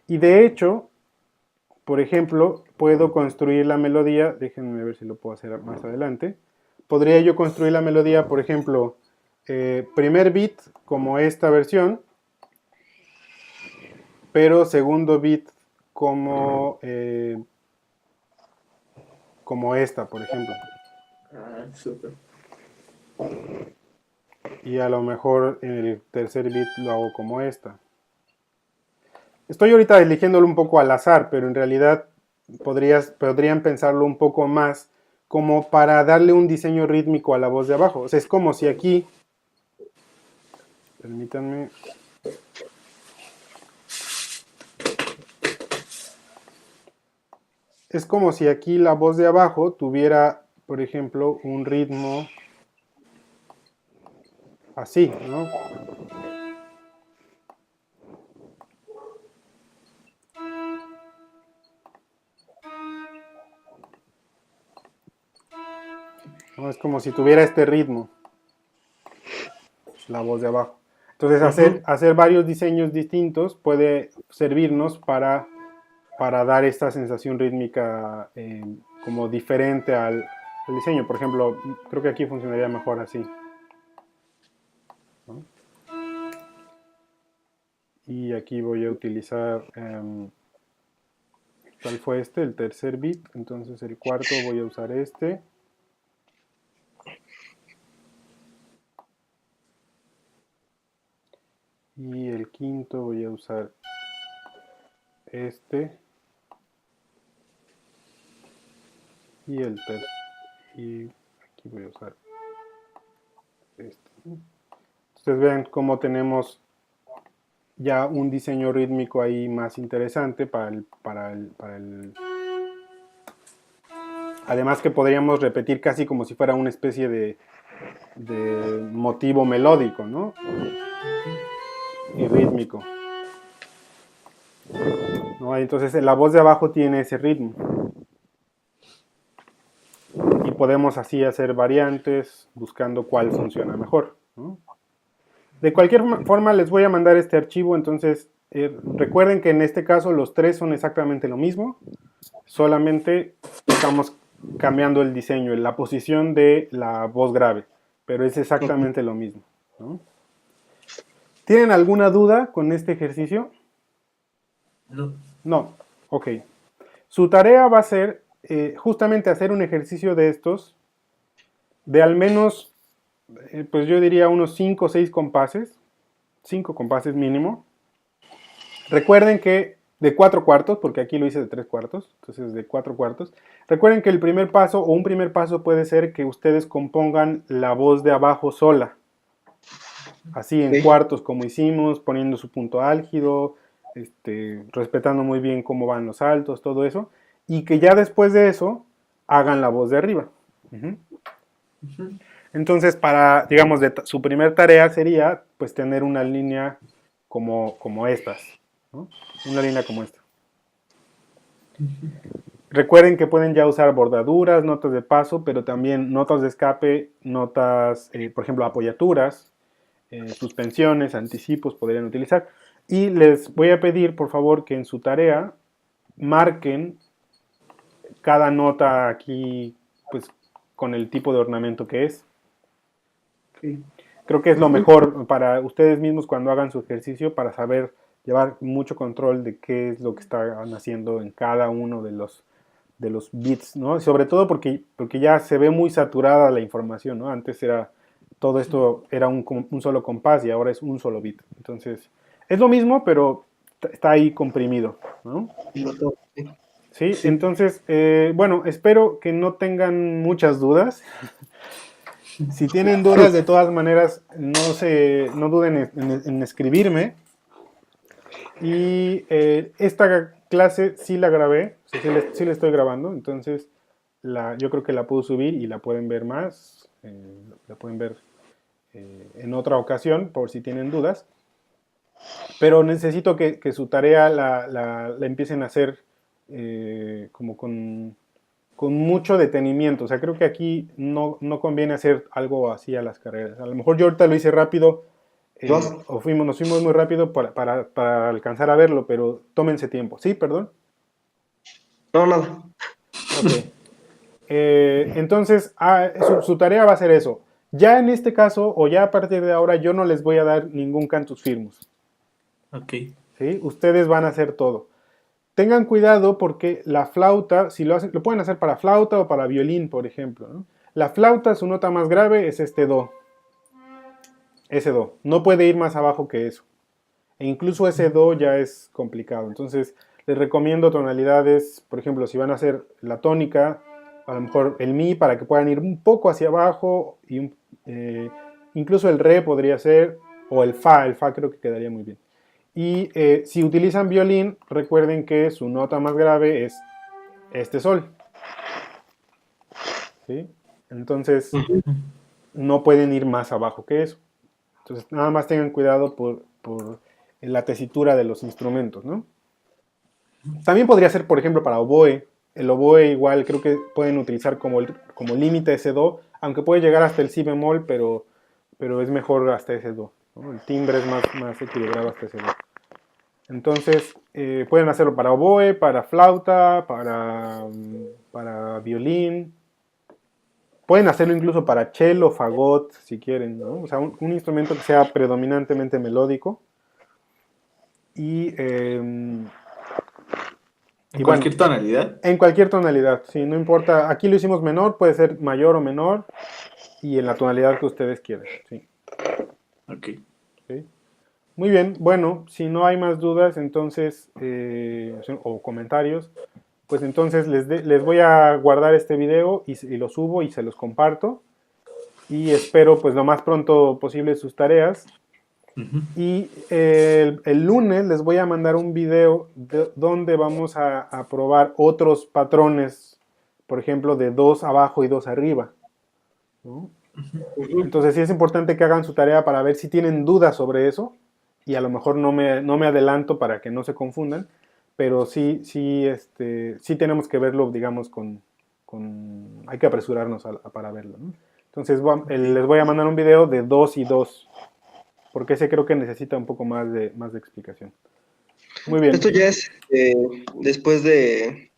Y de hecho, por ejemplo, puedo construir la melodía, déjenme ver si lo puedo hacer más adelante. Podría yo construir la melodía, por ejemplo, primer beat como esta versión, pero segundo beat como esta, por ejemplo. Ah, súper. Y a lo mejor en el tercer beat lo hago como esta. Estoy ahorita eligiéndolo un poco al azar, pero en realidad podrían pensarlo un poco más como para darle un diseño rítmico a la voz de abajo. O sea, es como si aquí, permítanme, es como si aquí la voz de abajo tuviera, por ejemplo, un ritmo así, ¿no? ¿No? Es como si tuviera este ritmo, la voz de abajo. Entonces, hacer varios diseños distintos puede servirnos para dar esta sensación rítmica como diferente al diseño. Por ejemplo, creo que aquí funcionaría mejor así, ¿no? Y aquí voy a utilizar, ¿cuál fue este? El tercer beat. Entonces el cuarto voy a usar este. Y el quinto voy a usar este. Y y aquí voy a usar este. Ustedes vean cómo tenemos ya un diseño rítmico ahí más interesante Además que podríamos repetir casi como si fuera una especie de motivo melódico, ¿no? Y rítmico, ¿no? Entonces la voz de abajo tiene ese ritmo. Y podemos así hacer variantes buscando cuál funciona mejor, ¿no? De cualquier forma les voy a mandar este archivo, entonces recuerden que en este caso los tres son exactamente lo mismo, solamente estamos cambiando el diseño, la posición de la voz grave, pero es exactamente lo mismo, ¿no? ¿Tienen alguna duda con este ejercicio? No. No, ok. Su tarea va a ser justamente hacer un ejercicio de estos, de al menos, pues yo diría unos 5 o 6 compases, 5 compases mínimo. Recuerden que de 4 cuartos, porque aquí lo hice de 3 cuartos, entonces de 4 cuartos. Recuerden que el primer paso o un primer paso puede ser que ustedes compongan la voz de abajo sola. Así en cuartos como hicimos, poniendo su punto álgido, respetando muy bien cómo van los altos, todo eso. Y que ya después de eso hagan la voz de arriba. Entonces, digamos, su primer tarea sería pues tener una línea como estas, ¿no? Una línea como esta. Recuerden que pueden ya usar bordaduras, notas de paso, pero también notas de escape, notas, por ejemplo, apoyaturas, suspensiones, anticipos podrían utilizar. Y les voy a pedir, por favor, que en su tarea marquen cada nota aquí, pues, con el tipo de ornamento que es. Sí. Creo que es lo mejor para ustedes mismos cuando hagan su ejercicio, para saber llevar mucho control de qué es lo que están haciendo en cada uno de los bits, ¿no? Sobre todo porque ya se ve muy saturada la información, ¿no? Antes todo esto era un solo compás y ahora es un solo bit. Entonces, es lo mismo, pero está ahí comprimido, ¿no? Sí, entonces, bueno, espero que no tengan muchas dudas. Si tienen dudas, de todas maneras, no duden en escribirme. Y esta clase sí la grabé, o sea, sí la estoy grabando, entonces yo creo que la puedo subir y la pueden ver más, la pueden ver en otra ocasión, por si tienen dudas. Pero necesito que su tarea la empiecen a hacer como con mucho detenimiento. O sea, creo que aquí no conviene hacer algo así a las carreras. A lo mejor yo ahorita lo hice rápido, nos fuimos muy rápido para alcanzar a verlo, pero tómense tiempo. ¿Sí? ¿Perdón? No, nada. Ok. Entonces, su tarea va a ser eso. Ya en este caso, o ya a partir de ahora, yo no les voy a dar ningún cantus firmus. Ok. ¿Sí? Ustedes van a hacer todo. Tengan cuidado porque la flauta, si lo hacen, lo pueden hacer para flauta o para violín, por ejemplo, ¿no? La flauta, su nota más grave es este do. Ese do. No puede ir más abajo que eso. E incluso ese do ya es complicado. Entonces, les recomiendo tonalidades, por ejemplo, si van a hacer la tónica, a lo mejor el mi para que puedan ir un poco hacia abajo, y incluso el re podría ser, o el fa creo que quedaría muy bien. Y si utilizan violín, recuerden que su nota más grave es este sol. ¿Sí? Entonces, no pueden ir más abajo que eso. Entonces, nada más tengan cuidado por la tesitura de los instrumentos, ¿no? También podría ser, por ejemplo, para oboe. El oboe igual creo que pueden utilizar como límite ese do, aunque puede llegar hasta el si bemol, pero es mejor hasta ese do, ¿no? El timbre es más equilibrado hasta ese do. Entonces, pueden hacerlo para oboe, para flauta, para violín. Pueden hacerlo incluso para cello, fagot, si quieren, ¿no? O sea, un instrumento que sea predominantemente melódico. ¿En cualquier tonalidad? En cualquier tonalidad, sí, no importa. Aquí lo hicimos menor, puede ser mayor o menor, y en la tonalidad que ustedes quieran, sí. Ok. ¿Sí? Muy bien, bueno, si no hay más dudas, entonces, o comentarios, pues entonces les voy a guardar este video y lo subo y se los comparto. Y espero pues lo más pronto posible sus tareas. Y el lunes les voy a mandar un video donde vamos a probar otros patrones, por ejemplo, de 2 abajo y 2 arriba, ¿no? Entonces sí es importante que hagan su tarea para ver si tienen dudas sobre eso, y a lo mejor no me adelanto para que no se confundan, pero sí tenemos que verlo, digamos, hay que apresurarnos para verlo, ¿no? Entonces les voy a mandar un video de 2 y 2, porque ese creo que necesita un poco más de explicación. Muy bien. Esto ya es después de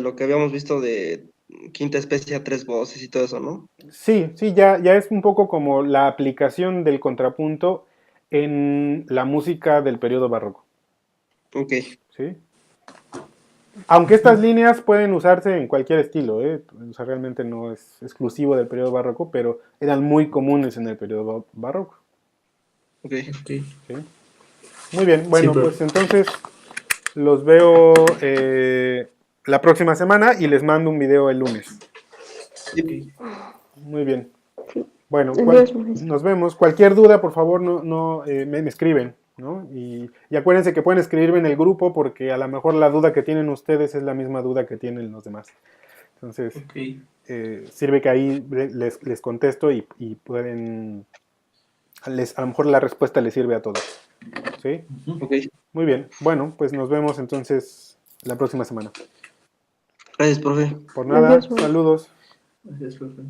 lo que habíamos visto de quinta especie a 3 voces y todo eso, ¿no? Sí, ya es un poco como la aplicación del contrapunto en la música del periodo barroco. Ok. ¿Sí? Aunque estas líneas pueden usarse en cualquier estilo, o sea, realmente no es exclusivo del periodo barroco, pero eran muy comunes en el periodo barroco. Ok. Ok. ¿Sí? Muy bien, bueno, profe. pues entonces los veo la próxima semana y les mando un video el lunes. Muy bien. Sí. Bueno, Adiós, maestro. nos vemos. Cualquier duda, por favor, me escriben, ¿no? Y acuérdense que pueden escribirme en el grupo porque a lo mejor la duda que tienen ustedes es la misma duda que tienen los demás. Entonces, Ok. sirve que ahí les contesto y pueden, a lo mejor la respuesta les sirve a todos. ¿Sí? Ok. Muy bien. Bueno, pues nos vemos entonces la próxima semana. Gracias, profe. Por nada, Adiós, maestro. saludos. Gracias, profe.